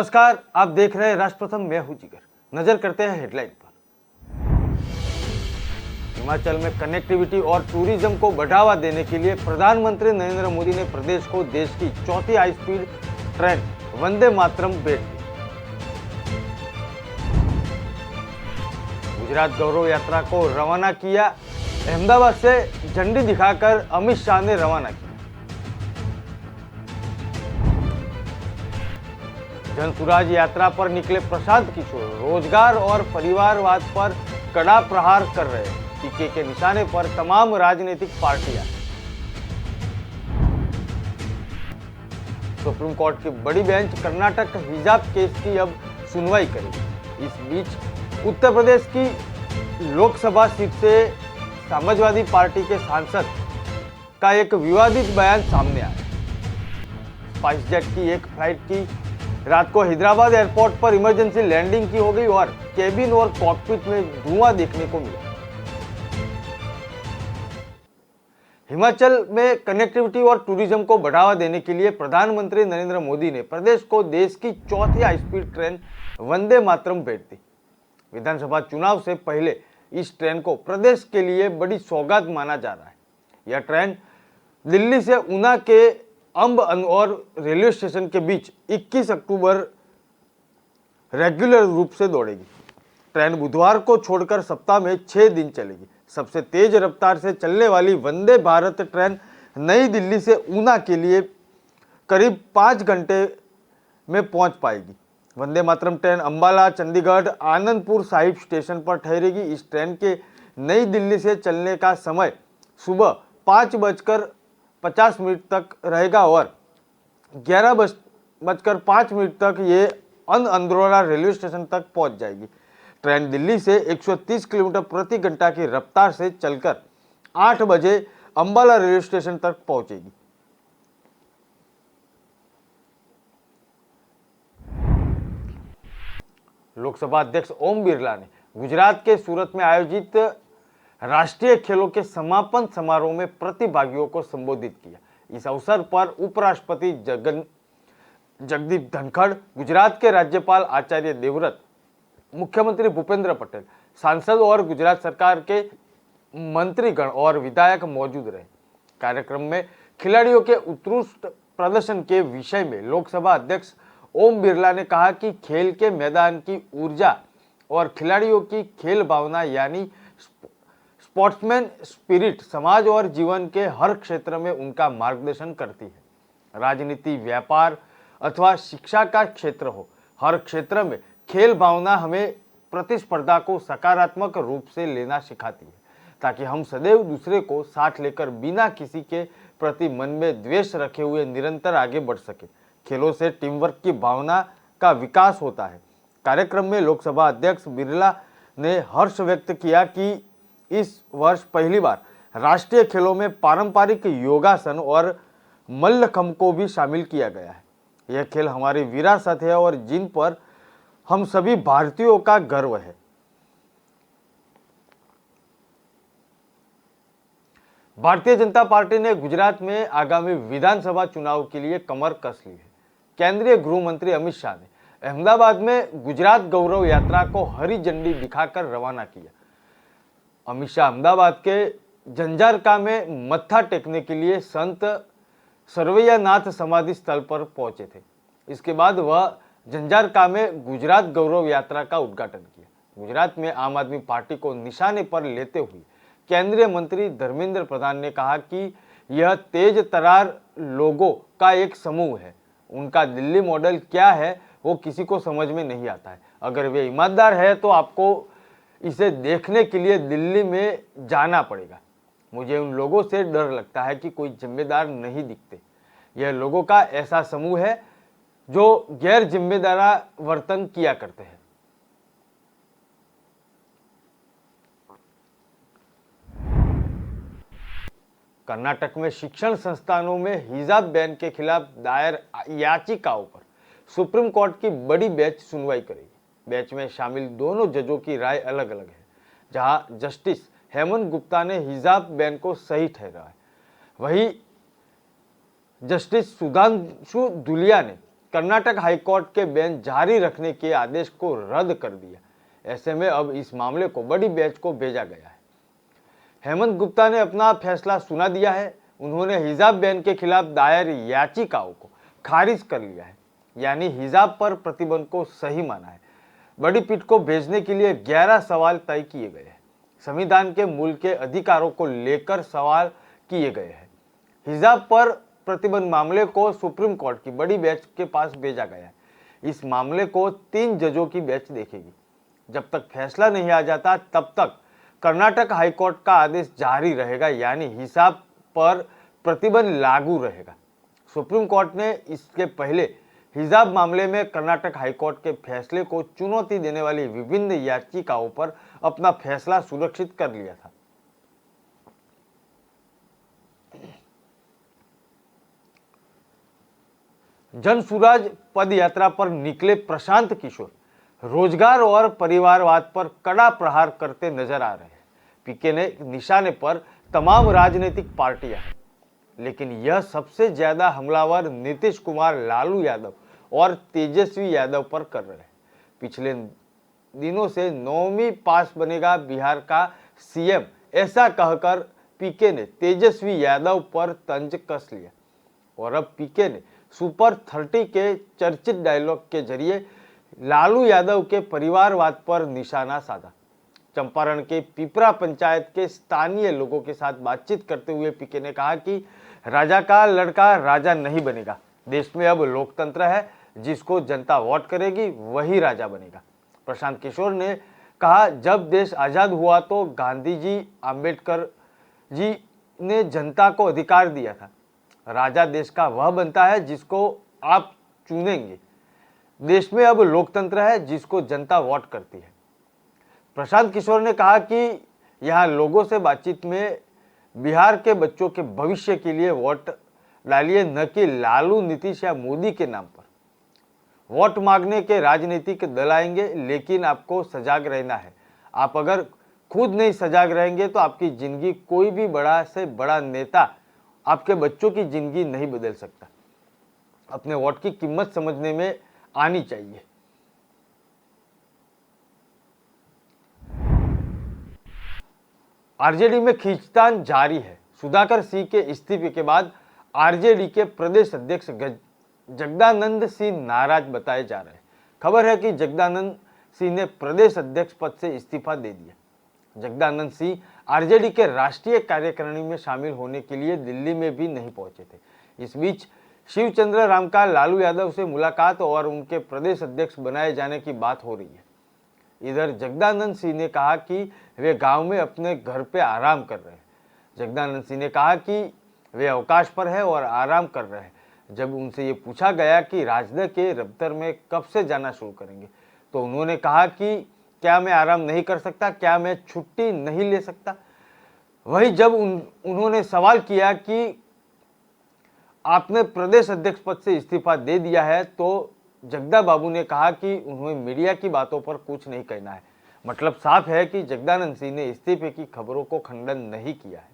नमस्कार, आप देख रहे हैं राष्ट्रप्रथम। मैं हूं जिगर। नजर करते हैं हेडलाइन पर। हिमाचल में कनेक्टिविटी और टूरिज्म को बढ़ावा देने के लिए प्रधानमंत्री नरेंद्र मोदी ने प्रदेश को देश की चौथी high speed train Vande Mataram भेंट दी। गुजरात गौरव यात्रा को रवाना किया। अहमदाबाद से झंडी दिखाकर अमित शाह ने रवाना किया। जनसुराज यात्रा पर निकले प्रशांत किशोर रोजगार और परिवारवाद पर कड़ा प्रहार कर रहे हैं। टीके के निशाने पर तमाम राजनीतिक पार्टियां। सुप्रीम कोर्ट की बड़ी बेंच कर्नाटक हिजाब केस की अब सुनवाई करेगी। इस बीच उत्तर प्रदेश की लोकसभा सीट से समाजवादी पार्टी के सांसद का एक विवादित बयान सामने आया। स्पाइस जेट की एक फ्लाइट की रात को हैदराबाद एयरपोर्ट पर इमरजेंसी लैंडिंग की हो गई और केबिन और कॉकपिट में धुआं देखने को मिला। हिमाचल में कनेक्टिविटी और टूरिज्म को बढ़ावा देने के लिए प्रधानमंत्री नरेंद्र मोदी ने प्रदेश को देश की चौथी high speed train Vande Mataram भेंट दी। विधानसभा चुनाव से पहले इस ट्रेन को प्रदेश के लिए बड़ी सौगात माना जा रहा है। यह ट्रेन दिल्ली से ऊना के अंब और रेलवे स्टेशन के बीच 21 अक्टूबर रेगुलर रूप से दौड़ेगी। ट्रेन बुधवार को छोड़कर सप्ताह में 6 दिन चलेगी। सबसे तेज रफ्तार से चलने वाली वंदे भारत ट्रेन नई दिल्ली से ऊना के लिए करीब 5 घंटे में पहुंच पाएगी। वंदे मातरम ट्रेन अंबाला, चंडीगढ़, आनंदपुर साहिब स्टेशन पर ठहरेगी। इस ट्रेन के नई दिल्ली से चलने का समय सुबह 5:50 तक रहेगा और 11:05 तक ये अंदरोला रेलवे स्टेशन तक पहुंच जाएगी। ट्रेन दिल्ली से 130 किलोमीटर प्रति घंटा की रफ्तार से चलकर 8 बजे अंबाला रेलवे स्टेशन तक पहुंचेगी। लोकसभा अध्यक्ष ओम बिरला ने गुजरात के सूरत में आयोजित राष्ट्रीय खेलों के समापन समारोह में प्रतिभागियों को संबोधित किया। इस अवसर पर उपराष्ट्रपति जगदीप धनखड़, गुजरात के राज्यपाल आचार्य देवव्रत, मुख्यमंत्री भूपेंद्र पटेल, सांसद और गुजरात सरकार के मंत्रीगण और विधायक मौजूद रहे। कार्यक्रम में खिलाड़ियों के उत्कृष्ट प्रदर्शन के विषय में लोकसभा अध्यक्ष ओम बिरला ने कहा कि खेल के मैदान की ऊर्जा और खिलाड़ियों की खेल भावना यानी स्पोर्ट्समैन स्पिरिट समाज और जीवन के हर क्षेत्र में उनका मार्गदर्शन करती है। राजनीति, व्यापार अथवा शिक्षा का क्षेत्र हो, हर क्षेत्र में खेल भावना हमें प्रतिस्पर्धा को सकारात्मक रूप से लेना सिखाती है, ताकि हम सदैव दूसरे को साथ लेकर बिना किसी के प्रति मन में द्वेष रखे हुए निरंतर आगे बढ़ सके। खेलों से टीम वर्क की भावना का विकास होता है। कार्यक्रम में लोकसभा अध्यक्ष बिरला ने हर्ष व्यक्त किया कि इस वर्ष पहली बार राष्ट्रीय खेलों में पारंपरिक योगासन और मल्लखंब को भी शामिल किया गया है। यह खेल हमारी विरासत है और जिन पर हम सभी भारतीयों का गर्व है। भारतीय जनता पार्टी ने गुजरात में आगामी विधानसभा चुनाव के लिए कमर कस ली है। केंद्रीय गृह मंत्री अमित शाह ने अहमदाबाद में गुजरात गौरव यात्रा को हरी झंडी दिखाकर रवाना किया। अमित शाह अहमदाबाद के जंजारका में मत्था टेकने के लिए संत सरवैयानाथ समाधि स्थल पर पहुंचे थे। इसके बाद वह जंजारका में गुजरात गौरव यात्रा का उद्घाटन किया। गुजरात में आम आदमी पार्टी को निशाने पर लेते हुए केंद्रीय मंत्री धर्मेंद्र प्रधान ने कहा कि यह तेज तरार लोगों का एक समूह है। उनका दिल्ली मॉडल क्या है वो किसी को समझ में नहीं आता है। अगर वे ईमानदार है तो आपको इसे देखने के लिए दिल्ली में जाना पड़ेगा। मुझे उन लोगों से डर लगता है कि कोई जिम्मेदार नहीं दिखते। यह लोगों का ऐसा समूह है जो गैर जिम्मेदारा वर्तन किया करते हैं। कर्नाटक में शिक्षण संस्थानों में हिजाब बैन के खिलाफ दायर याचिकाओं पर सुप्रीम कोर्ट की बड़ी बेंच सुनवाई करेगी। बेंच में शामिल दोनों जजों की राय अलग अलग है। जहां जस्टिस हेमंत गुप्ता ने हिजाब बैन को सही ठहराया है, वहीं जस्टिस सुधांशु धुलिया ने कर्नाटक हाईकोर्ट के बेंच जारी रखने के आदेश को रद्द कर दिया। ऐसे में अब इस मामले को बड़ी बेंच को भेजा गया है। हेमंत गुप्ता ने अपना फैसला सुना दिया है। उन्होंने हिजाब बैन के खिलाफ दायर याचिकाओं को खारिज कर लिया है, यानी हिजाब पर प्रतिबंध को सही माना है। बड़ी पीठ को भेजने के लिए 11 सवाल तय किए गए हैं। संविधान के मूल के अधिकारों को लेकर सवाल किए गए हैं। हिजाब पर प्रतिबंध मामले को सुप्रीम कोर्ट की बड़ी बेंच के पास भेजा गया है। इस मामले को 3 जजों की बेंच देखेगी। जब तक फैसला नहीं आ जाता तब तक कर्नाटक हाईकोर्ट का आदेश जारी रहेगा, यानी हिजाब पर प्रतिबंध लागू रहेगा। सुप्रीम कोर्ट ने इसके पहले हिजाब मामले में कर्नाटक हाईकोर्ट के फैसले को चुनौती देने वाली विभिन्न याचिकाओं पर अपना फैसला सुरक्षित कर लिया था। जनसुराज पद यात्रा पर निकले प्रशांत किशोर रोजगार और परिवारवाद पर कड़ा प्रहार करते नजर आ रहे हैं। पीके ने निशाने पर तमाम राजनीतिक पार्टियां हैं, लेकिन यह सबसे ज्यादा हमलावर नीतीश कुमार, लालू यादव और तेजस्वी यादव पर कर रहे हैं। पिछले दिनों से 9वीं पास बनेगा बिहार का सीएम, ऐसा कहकर पीके ने तेजस्वी यादव पर तंज कस लिया और अब पीके ने सुपर 30 के चर्चित डायलॉग के जरिए लालू यादव के परिवारवाद पर निशाना साधा। चंपारण के पिपरा पंचायत के स्थानीय लोगों के साथ बातचीत करते हुए पीके ने कहा कि राजा का लड़का राजा नहीं बनेगा। देश में अब लोकतंत्र है, जिसको जनता वोट करेगी वही राजा बनेगा। प्रशांत किशोर ने कहा, जब देश आजाद हुआ तो गांधी जी, आम्बेडकर जी ने जनता को अधिकार दिया था। राजा देश का वह बनता है जिसको आप चुनेंगे। देश में अब लोकतंत्र है, जिसको जनता वोट करती है। प्रशांत किशोर ने कहा कि यहाँ लोगों से बातचीत में बिहार के बच्चों के भविष्य के लिए वोट डालिए, न कि लालू, नीतीश या मोदी के नाम पर। वोट मांगने के राजनीतिक दल आएंगे, लेकिन आपको सजाग रहना है। आप अगर खुद नहीं सजाग रहेंगे तो आपकी जिंदगी कोई भी बड़ा से बड़ा नेता आपके बच्चों की जिंदगी नहीं बदल सकता। अपने वोट की कीमत समझने में आनी चाहिए। आरजेडी में खींचतान जारी है। सुधाकर सिंह के इस्तीफे के बाद आरजेडी के प्रदेश अध्यक्ष जगदानंद सिंह नाराज बताए जा रहे हैं। खबर है कि जगदानंद सिंह ने प्रदेश अध्यक्ष पद से इस्तीफा दे दिया। जगदानंद सिंह आरजेडी के राष्ट्रीय कार्यकारिणी में शामिल होने के लिए दिल्ली में भी नहीं पहुंचे थे। इस बीच शिवचंद्र राम का लालू यादव से मुलाकात और उनके प्रदेश अध्यक्ष बनाए जाने की बात हो रही है। इधर जगदानंद सिंह ने कहा कि वे गांव में अपने घर पे आराम कर रहे हैं। जगदानंद सिंह ने कहा कि वे अवकाश पर है और आराम कर रहे हैं। जब उनसे ये पूछा गया कि राजद के दफ्तर में कब से जाना शुरू करेंगे, तो उन्होंने कहा कि क्या मैं आराम नहीं कर सकता, क्या मैं छुट्टी नहीं ले सकता। वही जब उन्होंने सवाल किया कि आपने प्रदेश अध्यक्ष पद से इस्तीफा दे दिया है, तो जगदा बाबू ने कहा कि उन्हें मीडिया की बातों पर कुछ नहीं कहना है। मतलब साफ है कि जगदानंद सिंह ने इस्तीफे की खबरों को खंडन नहीं किया है।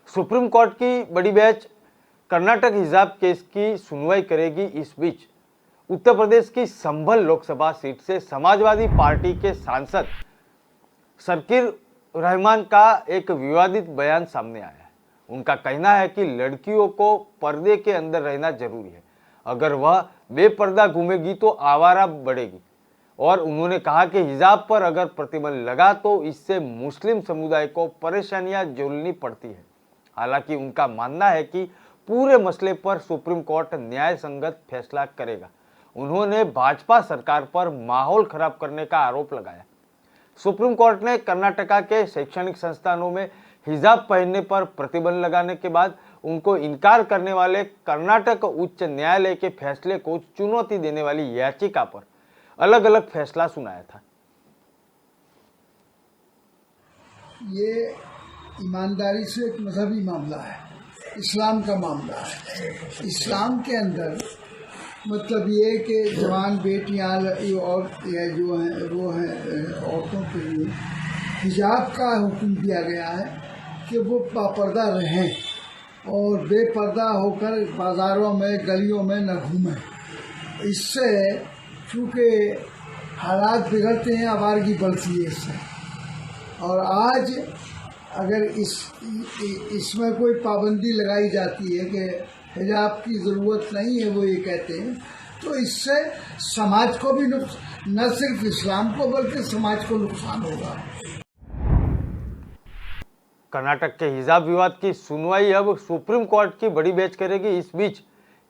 सुप्रीम कोर्ट की बड़ी बेंच कर्नाटक हिजाब केस की सुनवाई करेगी। इस बीच उत्तर प्रदेश की संभल लोकसभा सीट से समाजवादी पार्टी के सांसद शकीर रहमान का एक विवादित बयान सामने आया है। उनका कहना है कि लड़कियों को पर्दे के अंदर रहना जरूरी है। अगर वह बेपर्दा घूमेगी तो आवारा बढ़ेगी। और उन्होंने कहा कि हिजाब पर अगर प्रतिबंध लगा तो इससे मुस्लिम समुदाय को परेशानियां झेलनी पड़ती है। हालांकि उनका मानना है कि पूरे मसले पर सुप्रीम कोर्ट न्याय संगत फैसला करेगा। उन्होंने भाजपा सरकार पर माहौल खराब करने का आरोप लगाया। सुप्रीम कोर्ट ने कर्नाटका के शैक्षणिक संस्थानों में हिजाब पहनने पर प्रतिबंध लगाने के बाद उनको इनकार करने वाले कर्नाटक उच्च न्यायालय के फैसले को चुनौती देने वाली याचिका पर अलग अलग फैसला सुनाया था। ये ईमानदारी से एक मजहबी मामला है, इस्लाम का मामला है। इस्लाम के अंदर मतलब ये कि जवान बेटियां और जो हैं वो हैं औरतों के लिए हिजाब का हुक्म दिया गया है कि वो बापर्दा रहें। और बेपर्दा होकर बाज़ारों में गलियों में न घूमें। इससे चूँकि हालात बिगड़ते हैं, आवारगी बढ़ती है इससे। और आज अगर इसमें कोई पाबंदी लगाई जाती है कि हिजाब की ज़रूरत नहीं है, वो ये कहते हैं, तो इससे समाज को भी न सिर्फ इस्लाम को बल्कि समाज को नुकसान होगा। कर्नाटक के हिजाब विवाद की सुनवाई अब सुप्रीम कोर्ट की बड़ी बेंच करेगी। इस बीच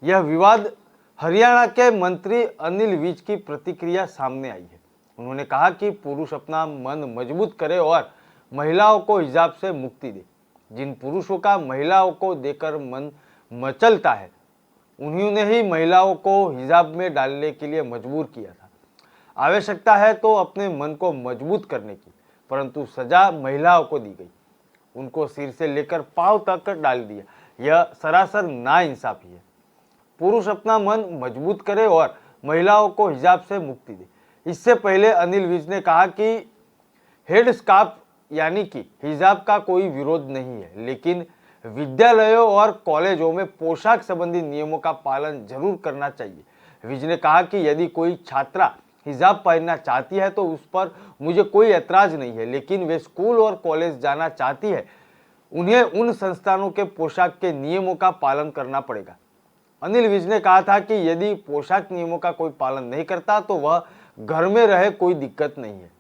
यह विवाद हरियाणा के मंत्री अनिल विज की प्रतिक्रिया सामने आई है। उन्होंने कहा कि पुरुष अपना मन मजबूत करे और महिलाओं को हिजाब से मुक्ति दे। जिन पुरुषों का महिलाओं को देकर मन मचलता है, उन्होंने ही महिलाओं को हिजाब में डालने के लिए मजबूर किया था। आवश्यकता है तो अपने मन को मजबूत करने की, परंतु सजा महिलाओं को दी गई। उनको सिर से लेकर पांव तक डाल दिया। यह सरासर नाइंसाफी है। पुरुष अपना मन मजबूत करे और महिलाओं को हिजाब से मुक्ति दे। इससे पहले अनिल विज ने कहा कि हेड स्कार्फ यानी कि हिजाब का कोई विरोध नहीं है, लेकिन विद्यालयों और कॉलेजों में पोशाक संबंधी नियमों का पालन जरूर करना चाहिए। विज ने कहा कि यदि कोई छात्रा हिजाब पहनना चाहती है तो उस पर मुझे कोई ऐतराज नहीं है, लेकिन वे स्कूल और कॉलेज जाना चाहती है, उन्हें उन संस्थानों के पोशाक के नियमों का पालन करना पड़ेगा। अनिल विज ने कहा था कि यदि पोशाक नियमों का कोई पालन नहीं करता तो वह घर में रहे, कोई दिक्कत नहीं है।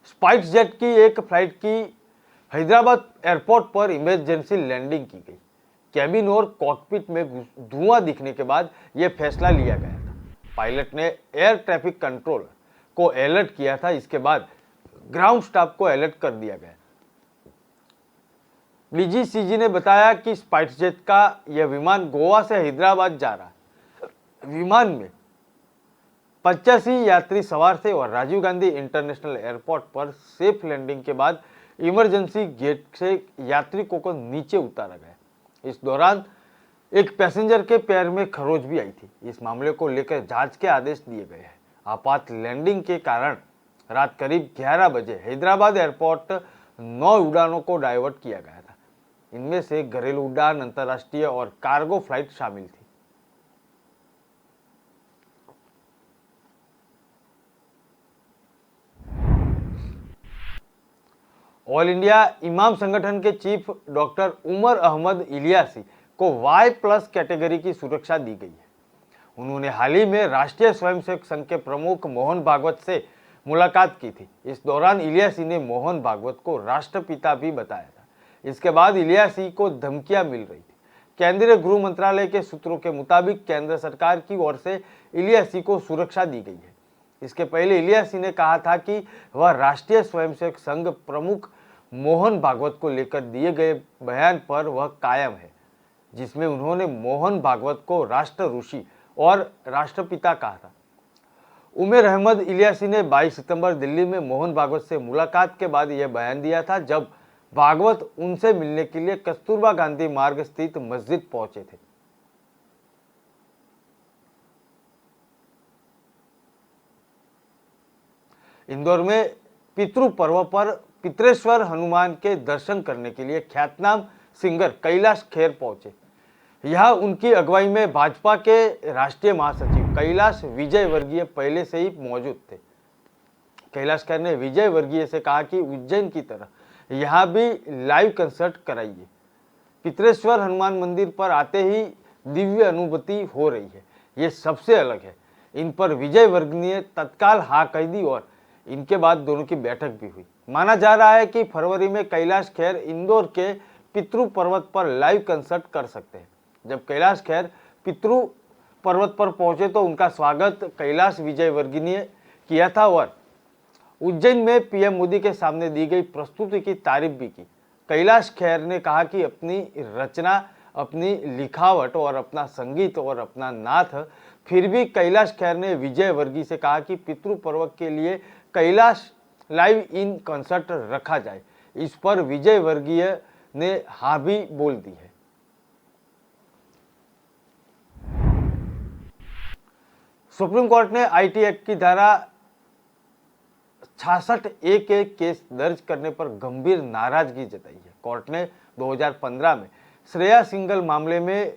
स्पाइस जेट की एक फ्लाइट की हैदराबाद एयरपोर्ट पर इमरजेंसी लैंडिंग की गई। कैबिन और कॉकपिट में धुआं दिखने के बाद यह फैसला लिया गया था। पायलट ने एयर ट्रैफिक कंट्रोल को अलर्ट किया था। इसके बाद ग्राउंड स्टाफ को अलर्ट कर दिया गया। डीजीसीजी ने बताया कि स्पाइस जेट का यह विमान गोवा से हैदराबाद जा रहा है। विमान में 85 यात्री सवार थे और राजीव गांधी इंटरनेशनल एयरपोर्ट पर सेफ लैंडिंग के बाद इमरजेंसी गेट से यात्रियों को नीचे उतारा गया। इस दौरान एक पैसेंजर के पैर में खरोच भी आई थी। इस मामले को लेकर जांच के आदेश दिए गए हैं। आपात लैंडिंग के कारण रात करीब 11 बजे हैदराबाद एयरपोर्ट 9 उड़ानों को डाइवर्ट किया गया था। इनमें से घरेलू उड़ान, अंतर्राष्ट्रीय और कार्गो फ्लाइट शामिल थी। ऑल इंडिया इमाम संगठन के चीफ डॉक्टर उमर अहमद इलियासी को Y+ कैटेगरी की सुरक्षा दी गई है। उन्होंने हाल ही में राष्ट्रीय स्वयंसेवक संघ के प्रमुख मोहन भागवत से मुलाकात की थी। इस दौरान इलियासी ने मोहन भागवत को राष्ट्रपिता भी बताया था। इसके बाद इलियासी को धमकियां मिल रही थी। केंद्रीय गृह मंत्रालय के सूत्रों के मुताबिक केंद्र सरकार की ओर से इलियासी को सुरक्षा दी गई है। इसके पहले इलियासी ने कहा था कि वह राष्ट्रीय स्वयंसेवक संघ प्रमुख मोहन भागवत को लेकर दिए गए बयान पर वह कायम है, जिसमें उन्होंने मोहन भागवत को राष्ट्र ऋषि और राष्ट्रपिता कहा था। उमर अहमद इलियासी ने 22 सितंबर दिल्ली में मोहन भागवत से मुलाकात के बाद यह बयान दिया था, जब भागवत उनसे मिलने के लिए कस्तूरबा गांधी मार्ग स्थित मस्जिद पहुंचे थे। इंदौर में पितृ पर्व पर पितरेश्वर हनुमान के दर्शन करने के लिए ख्यातनाम सिंगर कैलाश खेर पहुंचे। यहां उनकी अगुवाई में भाजपा के राष्ट्रीय महासचिव कैलाश विजयवर्गीय पहले से ही मौजूद थे। कैलाश खेर ने विजयवर्गीय से कहा कि उज्जैन की तरह यहां भी लाइव कंसर्ट कराइए। पितरेश्वर हनुमान मंदिर पर आते ही दिव्य अनुभूति हो रही है, ये सबसे अलग है। इन पर विजयवर्गीय ने तत्काल हाँ कह दी और इनके बाद दोनों की बैठक भी हुई। माना जा रहा है कि फरवरी में कैलाश खेर इंदौर के पितृ पर्वत पर लाइव कंसर्ट कर सकते हैं। जब कैलाश खेर पितृ पर्वत पर पहुंचे तो उनका स्वागत कैलाश विजयवर्गीय ने किया था और उज्जैन में पीएम मोदी के सामने दी गई प्रस्तुति की तारीफ भी की। कैलाश खेर ने कहा कि अपनी रचना, अपनी लिखावट और अपना संगीत और अपना नाथ, फिर भी कैलाश खेर ने विजयवर्गीय से कहा कि पितृ पर्व के लिए कैलाश लाइव इन कंसर्ट रखा जाए। इस पर विजयवर्गीय ने हाँ भी बोल दी है। सुप्रीम कोर्ट ने आईटी एक्ट की धारा 66 के केस दर्ज करने पर गंभीर नाराजगी जताई है। कोर्ट ने 2015 में श्रेया सिंघल मामले में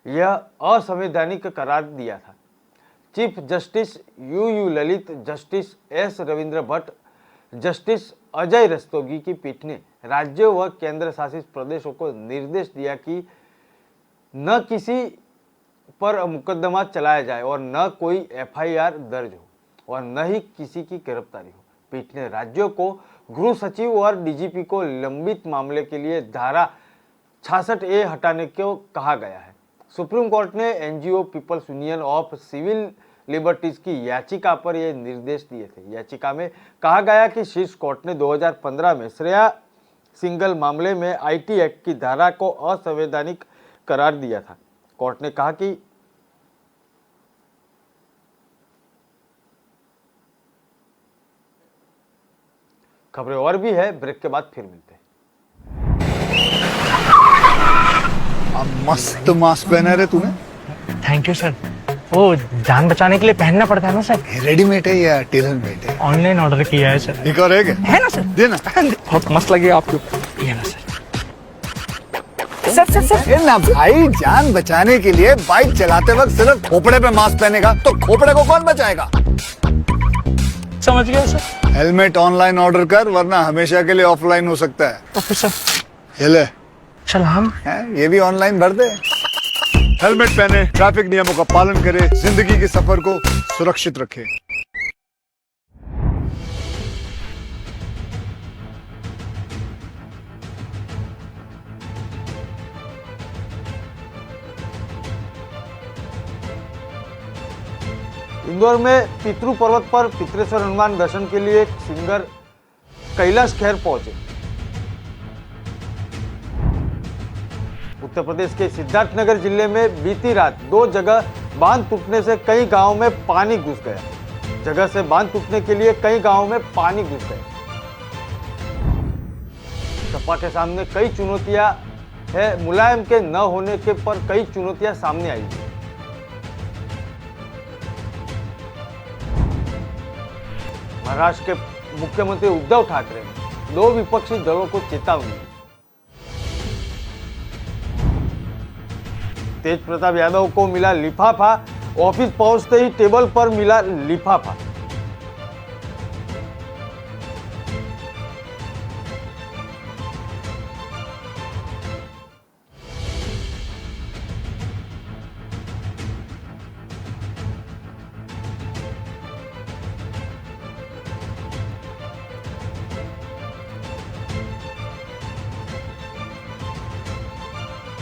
यह असंवैधानिक करार दिया था। Chief justice U Lalit, justice S Ravindra Bhatt, justice Ajay Rastogi की पीठ ने राज्यों व केंद्र शासित प्रदेशों को निर्देश दिया कि न किसी पर मुकदमा चलाया जाए और न कोई एफआईआर दर्ज हो और न ही किसी की गिरफ्तारी हो। पीठ ने राज्यों को गृह सचिव और डीजीपी को लंबित मामले के लिए धारा 66A हटाने को कहा गया है। सुप्रीम कोर्ट ने NGO People's Union of Civil Liberties की याचिका पर यह निर्देश दिए थे। याचिका में कहा गया कि शीर्ष कोर्ट ने 2015 में श्रेया सिंघल मामले में आईटी एक्ट की धारा को असंवैधानिक करार दिया था। कोर्ट ने कहा कि खबरें और भी है, ब्रेक के बाद फिर मिलते हैं। मस्त मास्क पहना रे तूने। Thank you sir. वो जान बचाने के लिए पहनना पड़ता है ना सर। रेडीमेड है या टेलर मेड है? ऑनलाइन ऑर्डर किया है सर। एक और है क्या? है ना सर। देना। बहुत मस्त लगेगा आपके ऊपर। ये ना सर। सर सर सर ये ना भाई, जान बचाने के लिए बाइक चलाते वक्त सिर्फ खोपड़े पे मास्क पहनेगा तो खोपड़े को कौन बचाएगा? समझ गया सर। हेलमेट ऑनलाइन ऑर्डर कर, वरना हमेशा के लिए ऑफलाइन हो सकता है। Okay sir. ये ले। चल हम ये भी ऑनलाइन भर दे। हेलमेट पहने, ट्रैफिक नियमों का पालन करे, जिंदगी के सफर को सुरक्षित रखे। इंदौर में पितृ पर्वत पर पितरेश्वर हनुमान दर्शन के लिए एक सिंगर कैलाश खेर पहुंचे। उत्तर प्रदेश के सिद्धार्थनगर जिले में बीती रात 2 जगह बांध टूटने से कई गांवों में पानी घुस गया। जगह से बांध टूटने के लिए कई गांवों में पानी घुस गया। सपा के सामने कई चुनौतियां है। मुलायम के न होने के पर कई चुनौतियां सामने आई है। महाराष्ट्र के मुख्यमंत्री उद्धव ठाकरे ने 2 विपक्षी दलों को चेतावनी दी। तेज प्रताप यादव को मिला लिफाफा, ऑफिस पहुंचते ही टेबल पर मिला लिफाफा।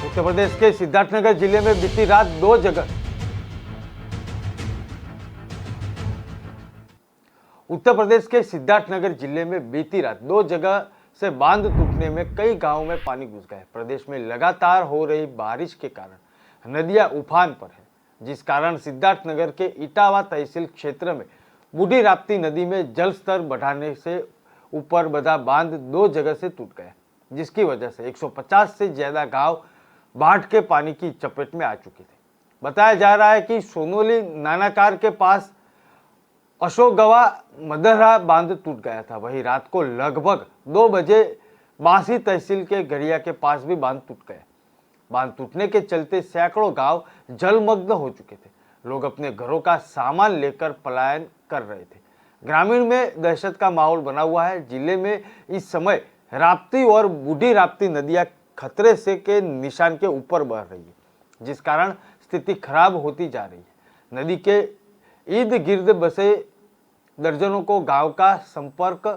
उत्तर प्रदेश के सिद्धार्थनगर जिले में बीती रात 2 जगह उत्तर प्रदेश के सिद्धार्थनगर जिले में बीती रात 2 जगह से बांध टूटने में कई गांवों में पानी घुस गया। प्रदेश में लगातार हो रही बारिश के कारण नदियां उफान पर है, जिस कारण सिद्धार्थनगर के इटावा तहसील क्षेत्र में बूढ़ी राप्ती नदी में जल स्तर बढ़ाने से ऊपर बंधा बांध 2 जगह से टूट गया, जिसकी वजह से 150 से ज्यादा गांव बाढ़ के पानी की चपेट में आ चुके थे। बताया जा रहा है कि सोनोली नानाकार के पास अशोकगवा मदरहा बांध टूट गया था। वहीं रात को लगभग 2 बजे बांसी तहसील के गड़िया के पास भी बांध टूट गया। बांध टूटने के चलते सैकड़ों गांव जलमग्न हो चुके थे। लोग अपने घरों का सामान लेकर पलायन कर रहे थे। ग्रामीण में दहशत का माहौल बना हुआ है। जिले में इस समय राप्ती और बूढ़ी राप्ती नदियां खतरे से के निशान के ऊपर बह रही है, जिस कारण स्थिति खराब होती जा रही है। नदी के इर्द गिर्द बसे दर्जनों को गांव का संपर्क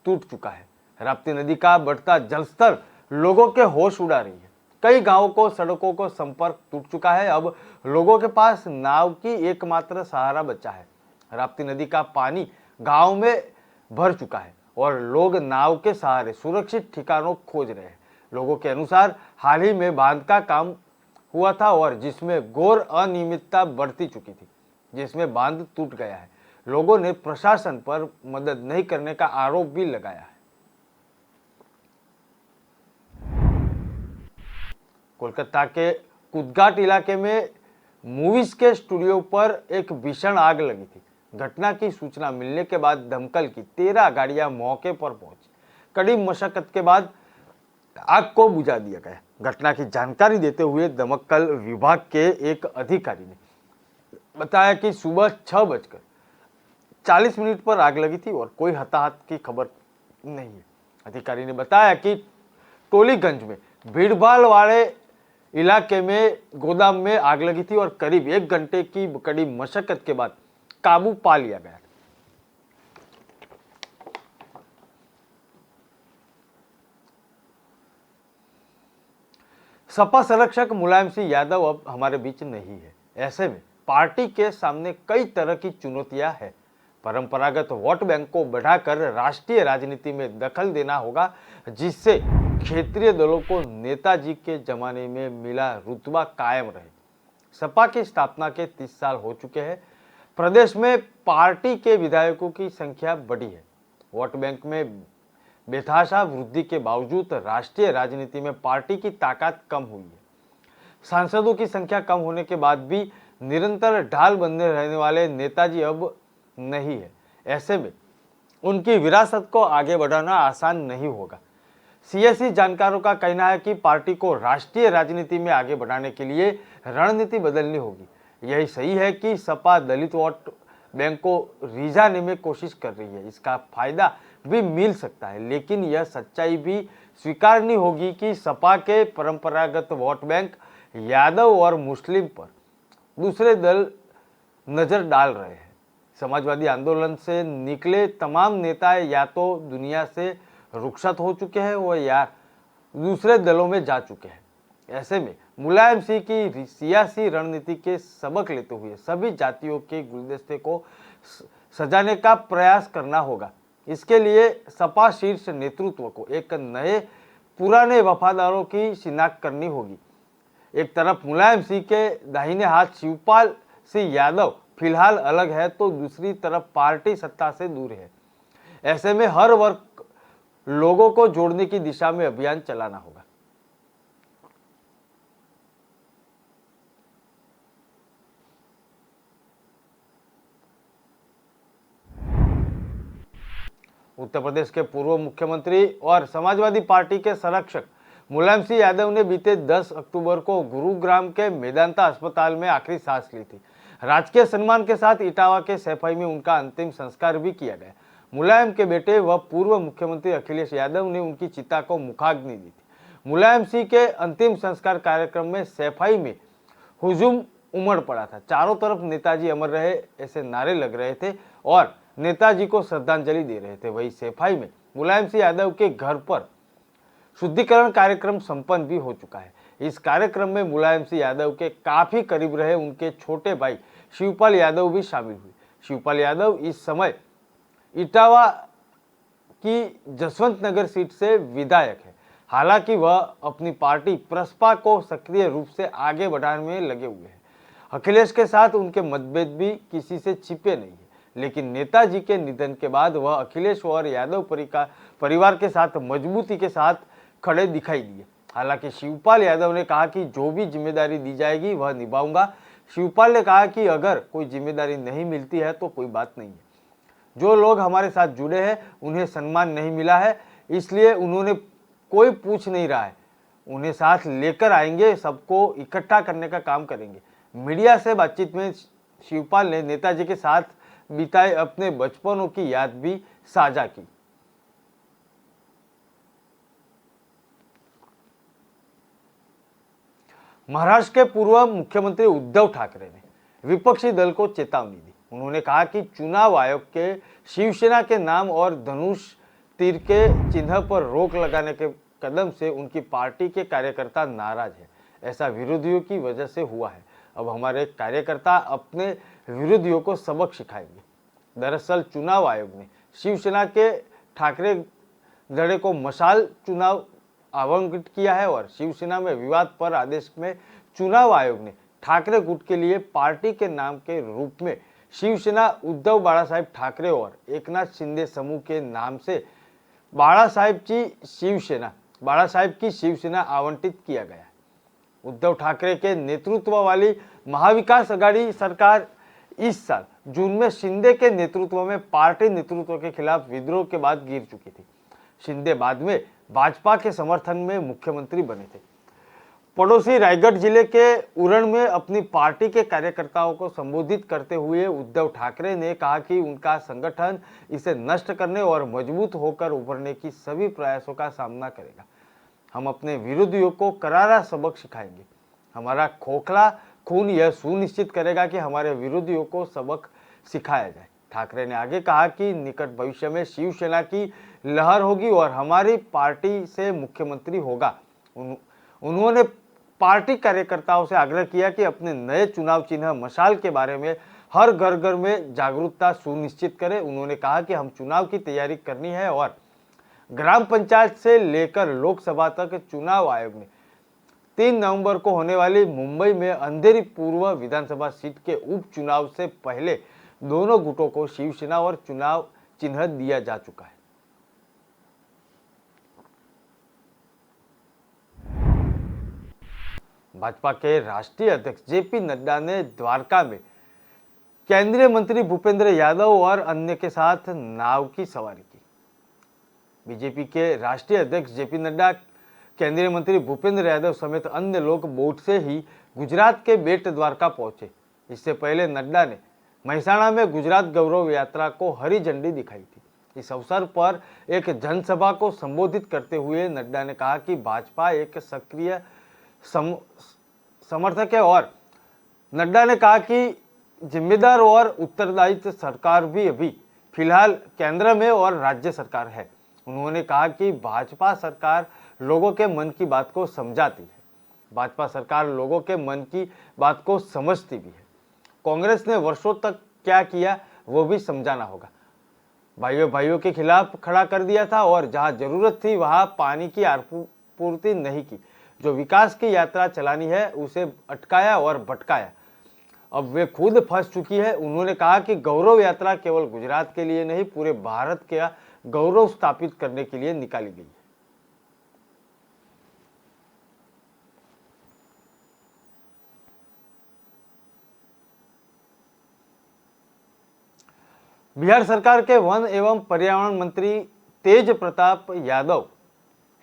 टूट चुका है। राप्ती नदी का बढ़ता जलस्तर लोगों के होश उड़ा रही है। कई गांवों को सड़कों को संपर्क टूट चुका है। अब लोगों के पास नाव की एकमात्र सहारा बचा है। राप्ती नदी का पानी गांव में भर चुका है और लोग नाव के सहारे सुरक्षित ठिकानों खोज रहे हैं। लोगों के अनुसार हाल ही में बांध का काम हुआ था और जिसमें घोर अनियमितता बढ़ती चुकी थी, जिसमें बांध टूट गया है। लोगों ने प्रशासन पर मदद नहीं करने का आरोप भी लगाया है। कोलकाता के कुदघाट इलाके में मूवीज के स्टूडियो पर एक भीषण आग लगी थी। घटना की सूचना मिलने के बाद दमकल की 13 गाड़ियां मौके पर पहुंची। कड़ी मशक्कत के बाद आग को बुझा दिया गया। घटना की जानकारी देते हुए दमकल विभाग के एक अधिकारी ने बताया कि सुबह 6:40 पर आग लगी थी और कोई हताहत की खबर नहीं है। अधिकारी ने बताया कि टोलीगंज में भीड़भाड़ वाले इलाके में गोदाम में आग लगी थी और करीब 1 घंटे की कड़ी मशक्कत के बाद काबू पा लिया गया। सपा संरक्षक मुलायम सिंह यादव अब हमारे बीच नहीं है। ऐसे में पार्टी के सामने कई तरह की चुनौतियां हैं। परंपरागत वोट बैंक को बढ़ाकर राष्ट्रीय राजनीति में दखल देना होगा, जिससे क्षेत्रीय दलों को नेताजी के जमाने में मिला रुतबा कायम रहे। सपा की स्थापना के 30 साल हो चुके हैं। प्रदेश में पार्टी के विधायकों की संख्या बढ़ी है। वोट बैंक में बेतहाशा वृद्धि के बावजूद राष्ट्रीय राजनीति में पार्टी की ताकत कम हुई है। सांसदों की संख्या कम होने के बाद भी निरंतर ढाल बनने रहने वाले नेताजी अब नहीं है। ऐसे में उनकी विरासत को आगे बढ़ाना आसान नहीं होगा। सियासी जानकारों का कहना है कि पार्टी को राष्ट्रीय राजनीति में आगे बढ़ाने के लिए रणनीति बदलनी होगी। यही सही है कि सपा दलित वोट बैंक को रिझाने में कोशिश कर रही है। इसका फायदा भी मिल सकता है, लेकिन यह सच्चाई भी स्वीकारनी होगी कि सपा के परंपरागत वोट बैंक यादव और मुस्लिम पर दूसरे दल नजर डाल रहे हैं। समाजवादी आंदोलन से निकले तमाम नेता या तो दुनिया से रुखसत हो चुके हैं और या दूसरे दलों में जा चुके हैं। ऐसे में मुलायम सिंह की सियासी रणनीति के सबक लेते हुए सभी जातियों के गुलदस्ते को सजाने का प्रयास करना होगा। इसके लिए सपा शीर्ष नेतृत्व को एक नए पुराने वफादारों की शिनाख्त करनी होगी। एक तरफ मुलायम सिंह के दाहिने हाथ शिवपाल सिंह यादव फिलहाल अलग है, तो दूसरी तरफ पार्टी सत्ता से दूर है। ऐसे में हर वर्ग लोगों को जोड़ने की दिशा में अभियान चलाना होगा। उत्तर प्रदेश के पूर्व मुख्यमंत्री और समाजवादी पार्टी के संरक्षक मुलायम सिंह यादव ने बीते 10 अक्टूबर को गुरुग्राम के मेदांता अस्पताल में आखिरी सांस ली थी। राजकीय सम्मान के साथ इटावा के सैफई में उनका अंतिम संस्कार भी किया गया। मुलायम के बेटे व पूर्व मुख्यमंत्री अखिलेश यादव ने उनकी चिता को मुखाग्नि दी थी। मुलायम सिंह के अंतिम संस्कार कार्यक्रम में सैफई में हुजूम उमड़ पड़ा था। चारों तरफ नेताजी अमर रहे ऐसे नारे लग रहे थे और नेताजी को श्रद्धांजलि दे रहे थे। वही सैफई में मुलायम सिंह यादव के घर पर शुद्धिकरण कार्यक्रम संपन्न भी हो चुका है। इस कार्यक्रम में मुलायम सिंह यादव के काफी करीब रहे उनके छोटे भाई शिवपाल यादव भी शामिल हुए। शिवपाल यादव इस समय इटावा की जसवंत नगर सीट से विधायक है। हालांकि वह अपनी पार्टी प्रसपा को सक्रिय रूप से आगे बढ़ाने में लगे हुए हैं। अखिलेश के साथ उनके मतभेद भी किसी से छिपे नहीं है, लेकिन नेताजी के निधन के बाद वह अखिलेश और यादव परिवार के साथ मजबूती के साथ खड़े दिखाई दिए। हालांकि शिवपाल यादव ने कहा कि जो भी जिम्मेदारी दी जाएगी वह निभाऊंगा। शिवपाल ने कहा कि अगर कोई जिम्मेदारी नहीं मिलती है तो कोई बात नहीं है। जो लोग हमारे साथ जुड़े हैं उन्हें सम्मान नहीं मिला है, इसलिए उन्होंने कोई पूछ नहीं रहा है। उन्हें साथ लेकर आएंगे, सबको इकट्ठा करने का काम करेंगे। मीडिया से बातचीत में शिवपाल ने नेताजी के साथ बिताए अपने बचपनों की याद भी साझा की। महाराष्ट्र के पूर्व मुख्यमंत्री उद्धव ठाकरे ने विपक्षी दल को चेतावनी दी। उन्होंने कहा कि चुनाव आयोग के शिवसेना के नाम और धनुष तीर के चिन्ह पर रोक लगाने के कदम से उनकी पार्टी के कार्यकर्ता नाराज हैं। ऐसा विरोधियों की वजह से हुआ है। अब हमारे कार्यकर्ता अपने विरोधियों को सबक सिखाएंगे। दरअसल चुनाव आयोग ने शिवसेना के ठाकरे धड़े को मशाल चुनाव आवंटित किया है और शिवसेना में विवाद पर आदेश में चुनाव आयोग ने ठाकरे गुट के लिए पार्टी के नाम के रूप में शिवसेना उद्धव बाला साहेब ठाकरे और एकनाथ शिंदे समूह के नाम से बाला साहेब की शिवसेना आवंटित किया गया। उद्धव ठाकरे के नेतृत्व वाली महाविकास आघाड़ी सरकार इस साल जून में शिंदे के नेतृत्व में पार्टी नेतृत्व के खिलाफ विद्रोह के बाद गिर चुकी थी। शिंदे बाद में भाजपा के समर्थन में मुख्यमंत्री बने थे। पड़ोसी रायगढ़ जिले के उरण में अपनी पार्टी के कार्यकर्ताओं को संबोधित करते हुए उद्धव ठाकरे ने कहा कि उनका संगठन इसे नष्ट करने और मजबूत होकर उभरने की सभी प्रयासों का सामना करेगा। हम अपने विरोधियों को करारा सबक सिखाएंगे। हमारा खोखला खून यह सुनिश्चित करेगा कि हमारे विरोधियों को सबक सिखाया जाए। ठाकरे ने आगे कहा कि निकट भविष्य में शिवसेना की लहर होगी और हमारी पार्टी से मुख्यमंत्री होगा। उन्होंने पार्टी कार्यकर्ताओं से आग्रह किया कि अपने नए चुनाव चिन्ह मशाल के बारे में हर घर घर में जागरूकता सुनिश्चित करें। उन्होंने कहा कि हम चुनाव की तैयारी करनी है और ग्राम पंचायत से लेकर लोकसभा तक चुनाव आयोग ने 3 नवंबर को होने वाली मुंबई में अंधेरी पूर्व विधानसभा सीट के उपचुनाव से पहले दोनों गुटों को शिवसेना और चुनाव चिन्ह दिया जा चुका है। भाजपा के राष्ट्रीय अध्यक्ष जेपी नड्डा ने द्वारका में केंद्रीय मंत्री भूपेंद्र यादव और अन्य के साथ नाव की सवारी की। बीजेपी के राष्ट्रीय अध्यक्ष जेपी नड्डा, केंद्रीय मंत्री भूपेंद्र यादव समेत अन्य लोग बोट से ही गुजरात के बेट द्वारका पहुंचे। इससे पहले नड्डा ने महसाणा में गुजरात गौरव यात्रा को हरी झंडी दिखाई थी। इस अवसर पर एक जनसभा को संबोधित करते हुए नड्डा ने कहा कि भाजपा एक सक्रिय समर्थक है और नड्डा ने कहा कि जिम्मेदार और उत्तरदायित्व सरकार भी अभी फिलहाल केंद्र में और राज्य सरकार है। उन्होंने कहा कि भाजपा सरकार लोगों के मन की बात को समझाती है। भाजपा सरकार लोगों के मन की बात को समझती भी है। कांग्रेस ने वर्षों तक क्या किया वो भी समझाना होगा। भाइयों के खिलाफ खड़ा कर दिया था और जहां जरूरत थी वहां पानी की आपूर्ति नहीं की। जो विकास की यात्रा चलानी है उसे अटकाया और भटकाया। अब वे खुद फंस चुकी है। उन्होंने कहा कि गौरव यात्रा केवल गुजरात के लिए नहीं, पूरे भारत का गौरव स्थापित करने के लिए निकाली गई है। बिहार सरकार के वन एवं पर्यावरण मंत्री तेज प्रताप यादव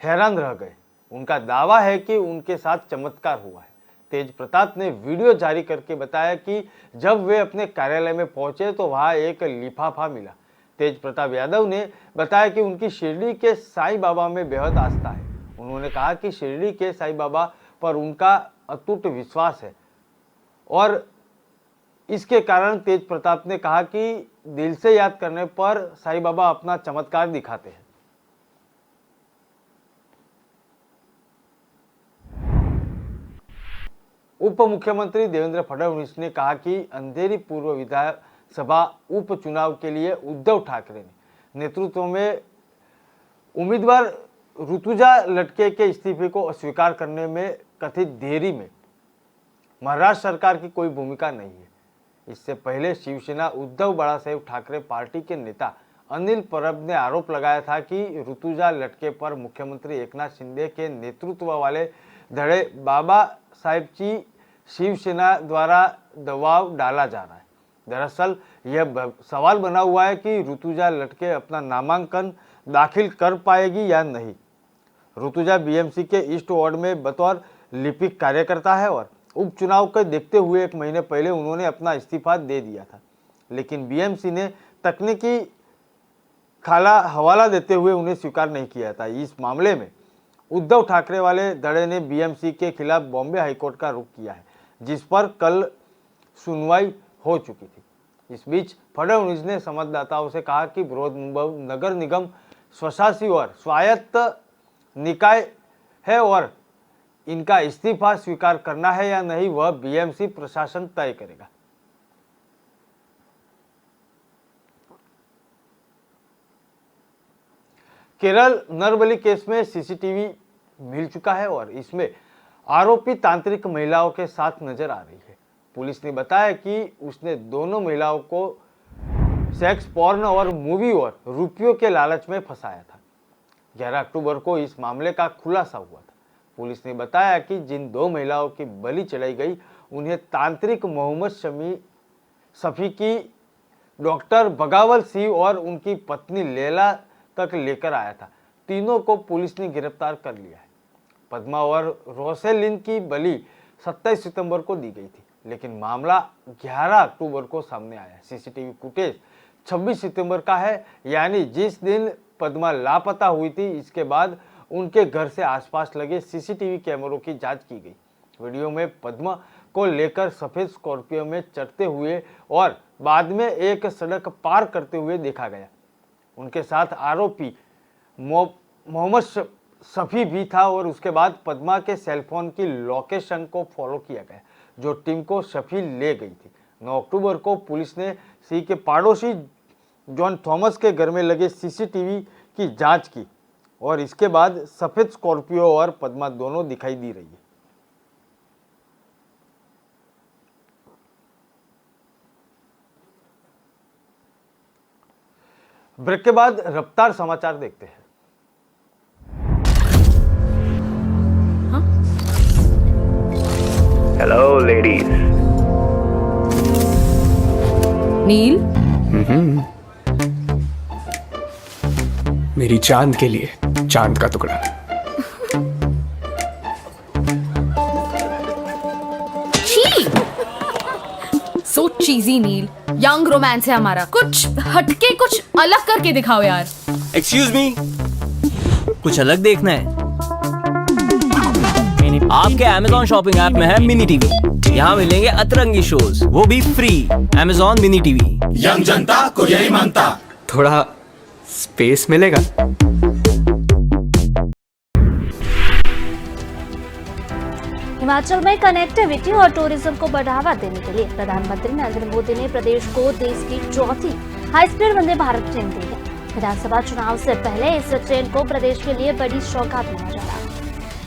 हैरान रह गए। उनका दावा है कि उनके साथ चमत्कार हुआ है। तेज प्रताप ने वीडियो जारी करके बताया कि जब वे अपने कार्यालय में पहुंचे तो वहां एक लिफाफा मिला। तेज प्रताप यादव ने बताया कि उनकी शिरडी के साईं बाबा में बेहद आस्था है। उन्होंने कहा कि शिरडी के साईं बाबा पर उनका अटूट विश्वास है और इसके कारण तेज प्रताप ने कहा कि दिल से याद करने पर साईं बाबा अपना चमत्कार दिखाते हैं। उप मुख्यमंत्री देवेंद्र फडणवीस ने कहा कि अंधेरी पूर्व विधानसभा उपचुनाव के लिए उद्धव ठाकरे ने नेतृत्व में उम्मीदवार ऋतुजा लटके के इस्तीफे को अस्वीकार करने में कथित देरी में महाराष्ट्र सरकार की कोई भूमिका नहीं है। इससे पहले शिवसेना उद्धव बाळासाहेब ठाकरे पार्टी के नेता अनिल परब ने आरोप लगाया था कि ऋतुजा लटके पर मुख्यमंत्री एकनाथ शिंदे के नेतृत्व वाले धड़े बाबा साहेब की शिवसेना द्वारा दबाव डाला जा रहा है। दरअसल यह सवाल बना हुआ है कि ऋतुजा लटके अपना नामांकन दाखिल कर पाएगी या नहीं। ऋतुजा बीएमसी के ईस्ट वार्ड में बतौर लिपिक कार्यकर्ता है और उपचुनाव को देखते हुए 1 महीने पहले उन्होंने अपना इस्तीफा दे दिया था, लेकिन बीएमसी ने तकनीकी हवाला देते हुए उन्हें स्वीकार नहीं किया था। इस मामले में उद्धव ठाकरे वाले धड़े ने बीएमसी के खिलाफ बॉम्बे हाईकोर्ट का रुख किया है, जिस पर कल सुनवाई हो चुकी थी। इस बीच फडणवीस ने संवाददाताओं से कहा कि बृहद नगर निगम स्वशासी और स्वायत्त निकाय है और इनका इस्तीफा स्वीकार करना है या नहीं वह बीएमसी प्रशासन तय करेगा। केरल नरबली केस में सीसीटीवी मिल चुका है और इसमें आरोपी तांत्रिक महिलाओं के साथ नजर आ रही है। पुलिस ने बताया कि उसने दोनों महिलाओं को सेक्स पॉर्न और मूवी और रुपयों के लालच में फंसाया था। 11 अक्टूबर को इस मामले का खुलासा हुआ था। पुलिस ने बताया कि जिन 2 महिलाओं की बलि चढ़ाई गई उन्हें तांत्रिक मोहम्मद सफी की डॉक्टर बगावल सिंह और उनकी पत्नी लैला तक लेकर आया था। तीनों को पुलिस ने गिरफ्तार कर लिया है। पद्मा और रोसेलिन की बलि 27 सितंबर को दी गई थी, लेकिन मामला 11 अक्टूबर को सामने आया। सीसीटीवी फुटेज 26 सितंबर का है, यानी जिस दिन पद्मा लापता हुई थी इसके बाद उनके घर से आसपास लगे सीसीटीवी कैमरों की जांच की गई। वीडियो में पद्मा को लेकर सफेद स्कॉर्पियो में चढ़ते हुए और बाद में एक सड़क पार करते हुए देखा गया। उनके साथ आरोपी मोहम्मद सफी भी था और उसके बाद पद्मा के सेलफोन की लोकेशन को फॉलो किया गया, जो टीम को सफी ले गई थी। 9 अक्टूबर को पुलिस ने सी के पड़ोसी जॉन थॉमस के घर में लगे सीसीटीवी की जांच की और इसके बाद सफेद स्कॉर्पियो और पद्मा दोनों दिखाई दी रही है। ब्रेक के बाद रफ्तार समाचार देखते हैं। Hello ladies. नील, मेरी चांद के लिए चांद का टुकड़ा। सो चीजी नील। यंग रोमांस है हमारा, कुछ हटके कुछ अलग करके दिखाओ यार। एक्सक्यूज मी, कुछ अलग देखना है? आपके Amazon शॉपिंग ऐप में है मिनी टीवी। यहाँ मिलेंगे अतरंगी शोज, वो भी free. Amazon mini TV. Young जनता को यही मानता। थोड़ा स्पेस मिलेगा? हिमाचल में कनेक्टिविटी और टूरिज्म को बढ़ावा देने के लिए प्रधानमंत्री नरेंद्र मोदी ने प्रदेश को देश की चौथी high speed Vande Bharat train दी है। विधानसभा चुनाव से पहले इस ट्रेन को प्रदेश के लिए बड़ी सौगात माना जा रहा है।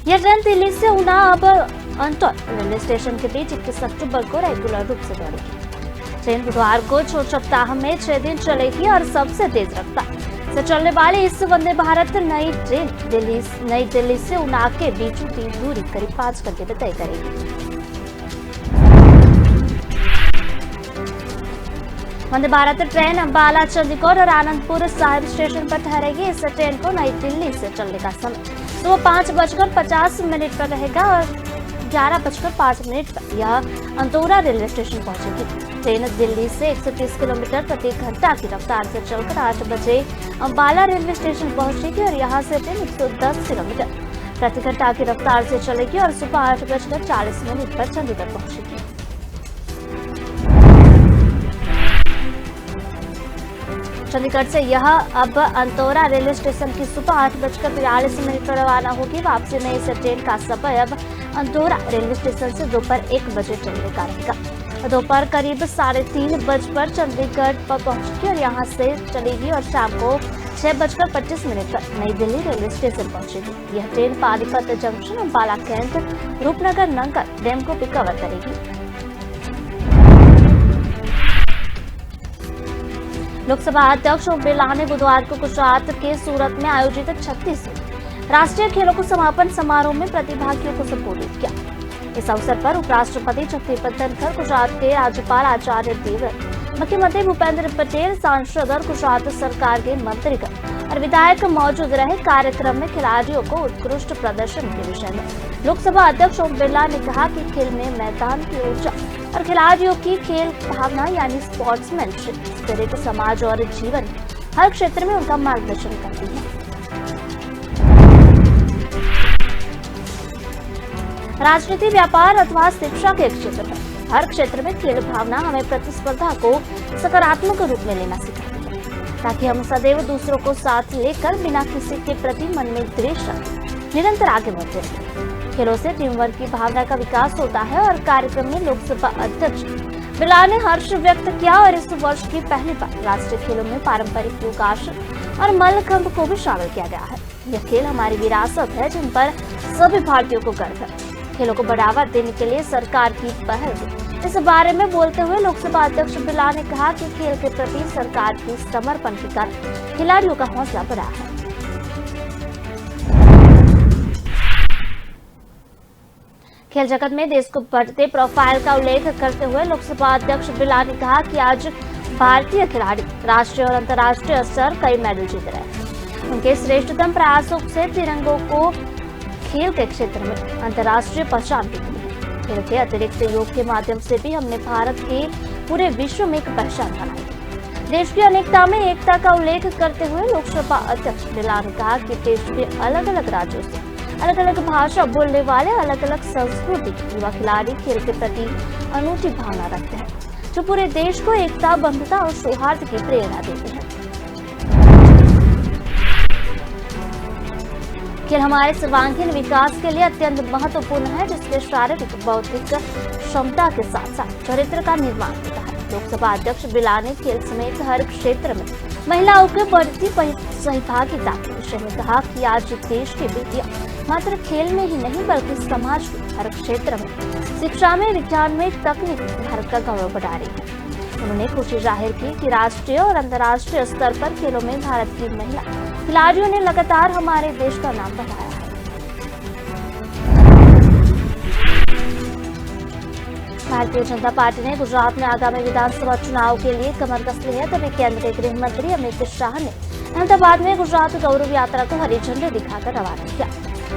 यह ट्रेन दिल्ली से ऊना अब अंतौर रेलवे स्टेशन के बीच 21 अक्टूबर को रेगुलर रूप से दौड़ेगी। ट्रेन बुधवार को छोट सप्ताह में 6 दिन चलेगी और सबसे तेज रफ्तार से चलने वाली इस वंदे भारत नई ट्रेन नई दिल्ली से ऊना के बीचों बीच दूरी करीब 5 घंटे में तय करेगी। वंदे भारत ट्रेन अंबाला, चंडीगढ़ और आनंदपुर साहिब स्टेशन पर ठहरेगी। इस ट्रेन को नई दिल्ली से चलने का समय सुबह 5:50 पर रहेगा और 11:05 पर यह अंतोरा रेलवे स्टेशन पहुंचेगी। ट्रेन दिल्ली से 130 किलोमीटर प्रति घंटा की रफ्तार से चलकर 8 बजे अंबाला रेलवे स्टेशन पहुंचेगी और यहां से ट्रेन 110 किलोमीटर प्रति घंटा की रफ्तार से चलेगी और सुबह 8:40 पर चंडीगढ़ पहुंचेगी। चंडीगढ़ से यह अब अंतोरा रेलवे स्टेशन की सुबह 8:42 पर रवाना होगी। वापसी में इस ट्रेन का समय अब अंतोरा रेलवे स्टेशन से दोपहर 1 बजे चलने का रहेगा। दोपहर करीब 3:30 बजे पर चंडीगढ़ पर पहुंचेगी और यहां से चलेगी और शाम को 6:25 पर नई दिल्ली रेलवे स्टेशन पहुंचेगी। यह train Panipat junction, Ambala cantt, Rupnagar, Nangal dam को भी कवर करेगी। लोकसभा अध्यक्ष ओम बिरला ने बुधवार को गुजरात के सूरत में आयोजित 36वें राष्ट्रीय खेलों के समापन समारोह में प्रतिभागियों को संबोधित किया। इस अवसर पर उपराष्ट्रपति जगदीप धनखड़, गुजरात के राज्यपाल आचार्य देवव्रत, मुख्यमंत्री भूपेंद्र पटेल, सांसद और गुजरात सरकार के मंत्रीगण और विधायक मौजूद रहे। कार्यक्रम में खिलाड़ियों को उत्कृष्ट प्रदर्शन के विषय में लोकसभा अध्यक्ष ओम बिरला ने कहा कि खेल में मैदान की ऊर्जा और खिलाड़ियों की खेल भावना यानी स्पोर्ट्समैनशिप स्पिरिट समाज और जीवन हर क्षेत्र में उनका मार्गदर्शन करती है। राजनीति, व्यापार अथवा शिक्षा के क्षेत्र में हर क्षेत्र में खेल भावना हमें प्रतिस्पर्धा को सकारात्मक रूप में लेना सिखाती है, ताकि हम सदैव दूसरों को साथ लेकर बिना किसी के प्रति मन में द्वेष निरंतर आगे बढ़ते रहें। खेलों से टीम वर्क की भावना का विकास होता है और कार्यक्रम में लोकसभा अध्यक्ष बिरला ने हर्ष व्यक्त किया और इस वर्ष की पहली बार राष्ट्रीय खेलों में पारंपरिक योगासन और मल्लखंभ को भी शामिल किया गया है। यह खेल हमारी विरासत है जिन पर सभी भारतीयों को गर्व है। खेलों को बढ़ावा देने के लिए सरकार की पहल है। इस बारे में बोलते हुए लोकसभा अध्यक्ष बिरला ने कहा कि खेल के प्रति सरकार की समर्पण के कारण खिलाड़ियों का हौसला बढ़ा है। खेल जगत में देश को बढ़ते प्रोफाइल का उल्लेख करते हुए लोकसभा अध्यक्ष बिरला ने कहा कि आज भारतीय खिलाड़ी राष्ट्रीय और अंतर्राष्ट्रीय स्तर कई मेडल जीत रहे हैं। उनके श्रेष्ठतम प्रयासों से तिरंगों को खेल के क्षेत्र में अंतर्राष्ट्रीय पहचान भी मिली है। खेल के अतिरिक्त योग के माध्यम से भी हमने भारत के पूरे विश्व में एक पहचान बनाई है। देश की अनेकता में एकता का उल्लेख करते हुए लोकसभा अध्यक्ष बिरला ने कहा कि देश के अलग अलग राज्यों से अलग अलग भाषा बोलने वाले अलग अलग संस्कृति के युवा खिलाड़ी खेल के प्रति अनूठी भावना रखते हैं, जो पूरे देश को एकता, बंधुता और सौहार्द की प्रेरणा देते हैं। खेल हमारे सर्वांगीण विकास के लिए अत्यंत महत्वपूर्ण है, जिसके शारीरिक बौद्धिक क्षमता के साथ साथ चरित्र का निर्माण होता है। लोकसभा अध्यक्ष बिरला ने खेल समेत हर क्षेत्र में महिलाओं के बढ़ती सहभागिता के विषय में कहा कि आज देश की बेटियां मात्र खेल में ही नहीं बल्कि समाज के हर क्षेत्र में, शिक्षा में, विज्ञान में, तकनीक में भारत का गौरव बढ़ा रही है। उन्होंने खुशी जाहिर की कि राष्ट्रीय और अंतर्राष्ट्रीय स्तर पर खेलों में भारत की महिला खिलाड़ियों ने लगातार हमारे देश का नाम बढ़ाया है। भारतीय जनता पार्टी ने गुजरात में आगामी विधानसभा चुनाव के लिए कमर कस ली है। तभी केंद्रीय गृह मंत्री अमित शाह ने अहमदाबाद में गुजरात गौरव यात्रा को हरी झंडी दिखाकर रवाना किया।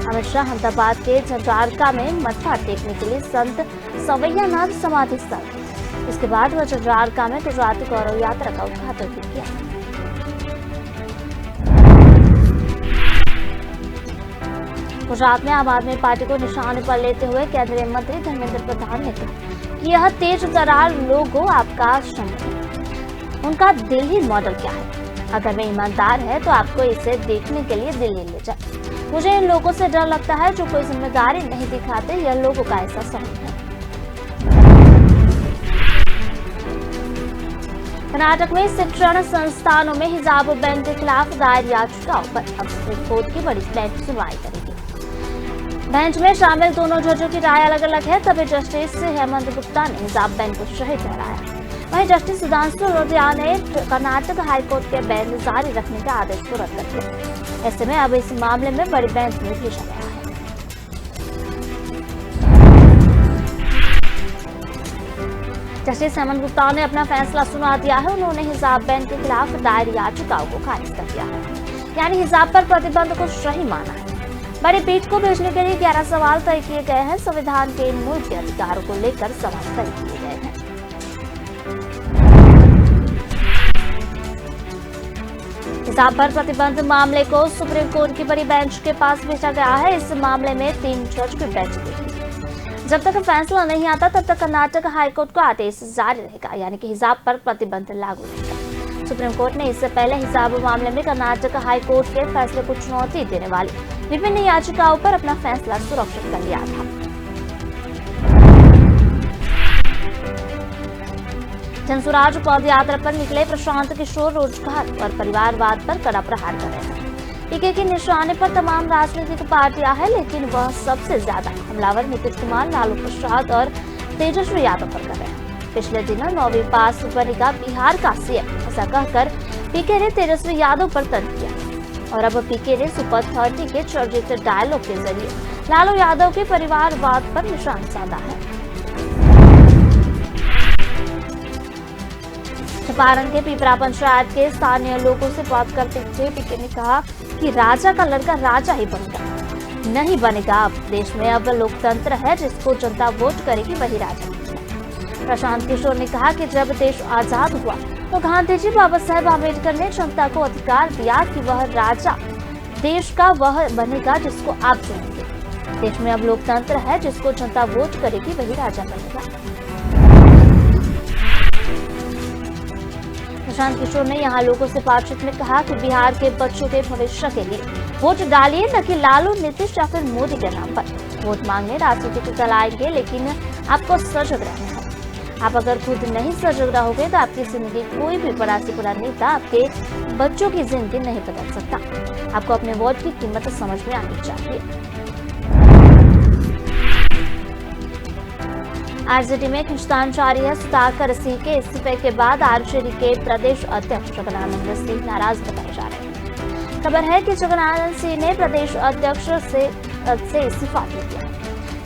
अमित शाह अहमदाबाद के झंझारका में मत्था टेकने के लिए संत सवैयानाथ समाधि स्थल, इसके बाद वह झंझारका में गुजरात गौरव यात्रा का उद्घाटन भी किया। गुजरात में आम आदमी पार्टी को निशाने पर लेते हुए केंद्रीय मंत्री धर्मेंद्र प्रधान ने कहा कि यह तेज तर्रार लोगों आपका श्रम है। उनका दिल ही मॉडल क्या है? अगर वे ईमानदार है तो आपको इसे देखने के लिए दिल्ली ले जाए। मुझे इन लोगों से डर लगता है जो कोई जिम्मेदारी नहीं दिखाते। यह लोगों का ऐसा समूह है। कर्नाटक में शिक्षण संस्थानों में हिजाब बैन के खिलाफ दायर याचिकाओं पर अब सुप्रीम कोर्ट की बड़ी बेंच सुनवाई करेगी। बेंच में शामिल दोनों जजों की राय अलग अलग है। तभी जस्टिस हेमंत गुप्ता ने हिजाब बैन को सही ठहराया। वहीं जस्टिस सुधांशु लोधिया ने कर्नाटक हाईकोर्ट के बैन जारी रखने के आदेश को रद्द कर दिया। ऐसे में अब इस मामले में बड़ी बेंच में भेजा गया है। जस्टिस हेमंत गुप्ता ने अपना फैसला सुना दिया है। उन्होंने हिजाब बैन के खिलाफ दायर याचिकाओं को खारिज कर दिया है, यानी हिजाब पर प्रतिबंध को सही माना है। बड़ी पीठ को भेजने के लिए 11 सवाल तय किए गए हैं। संविधान के इन मूल के अधिकारों को लेकर सवाल तय किए गए हैं। हिजाब पर प्रतिबंध मामले को सुप्रीम कोर्ट की बड़ी बेंच के पास भेजा गया है। इस मामले में 3 जज की बेंच देगी। जब तक फैसला नहीं आता तब तक कर्नाटक हाईकोर्ट का आदेश जारी रहेगा, यानी कि हिजाब पर प्रतिबंध लागू रहेगा। सुप्रीम कोर्ट ने इससे पहले हिजाब मामले में कर्नाटक हाईकोर्ट के फैसले को चुनौती देने वाली विभिन्न याचिकाओं पर अपना फैसला सुरक्षित कर लिया था। जनसुराज पद यात्रा पर निकले प्रशांत किशोर रोजगार और परिवारवाद पर कड़ा प्रहार कर रहे हैं। पीके के निशाने पर तमाम राजनीतिक पार्टियां हैं, लेकिन वह सबसे ज्यादा हमलावर नीतीश कुमार, लालू प्रसाद और तेजस्वी यादव पर कर रहे हैं। पिछले दिनों 9वीं पास बनेगा बिहार का सीएम, ऐसा कहकर पीके ने तेजस्वी यादव पर तंज किया और अब पीके ने सुपर 30 के चर्चित डायलॉग के जरिए लालू यादव के परिवारवाद पर निशान साधा है। चंपारण के पिपरा पंचायत के स्थानीय लोगों से बात करते हुए पीके ने कहा कि राजा का लड़का राजा ही बनेगा, नहीं बनेगा। अब देश में अब लोकतंत्र है, जिसको जनता वोट करेगी वही राजा। प्रशांत किशोर ने कहा कि जब देश आजाद हुआ तो गांधी जी, बाबा साहेब आम्बेडकर ने जनता को अधिकार दिया कि वह राजा देश का वह बनेगा जिसको आप चुनेंगे। देश में अब लोकतंत्र है, जिसको जनता वोट करेगी वही राजा बनेगा। प्रशांत किशोर ने यहाँ लोगों से बातचीत में कहा कि बिहार के बच्चों के भविष्य के लिए वोट डालिए, न कि लालू, नीतीश या फिर मोदी के नाम पर। वोट मांगने राजनीतिक दल आएंगे, लेकिन आपको सजग रहना है। आप अगर खुद नहीं सजग रहोगे तो आपकी जिंदगी कोई भी बड़ा से बड़ा नेता आपके बच्चों की जिंदगी नहीं बदल सकता। आपको अपने वोट की कीमत समझ में आनी चाहिए। आरजेडी में खींचतान जारी है। सुधाकर सिंह के इस्तीफे के बाद आरजेडी के प्रदेश अध्यक्ष जगनानंद सिंह नाराज बताए जा रहे हैं। खबर है कि जगनानंद सिंह ने प्रदेश अध्यक्ष से इस्तीफा दे दिया।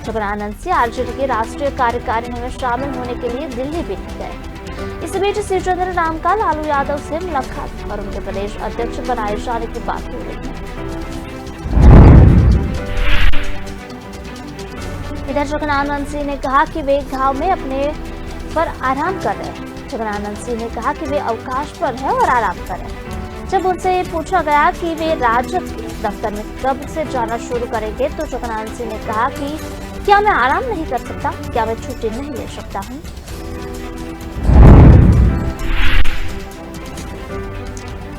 जगनानंद सिंह आरजेडी की राष्ट्रीय कार्यकारिणी में शामिल होने के लिए दिल्ली भी नहीं गए। इस बीच शिवचंद्र नाम का लालू यादव से मुलाकात और उनके प्रदेश अध्यक्ष बनाए जाने की बात हो रही है। इधर जगनानंद सिंह ने कहा कि वे गांव में अपने पर आराम कर रहे हैं। जगनानंद सिंह ने कहा कि वे अवकाश पर है और आराम कर रहे हैं। जब उनसे पूछा गया कि वे राजद के दफ्तर में कब से जाना शुरू करेंगे तो जगनानंद सिंह ने कहा कि क्या मैं आराम नहीं कर सकता, क्या मैं छुट्टी नहीं ले सकता हूँ।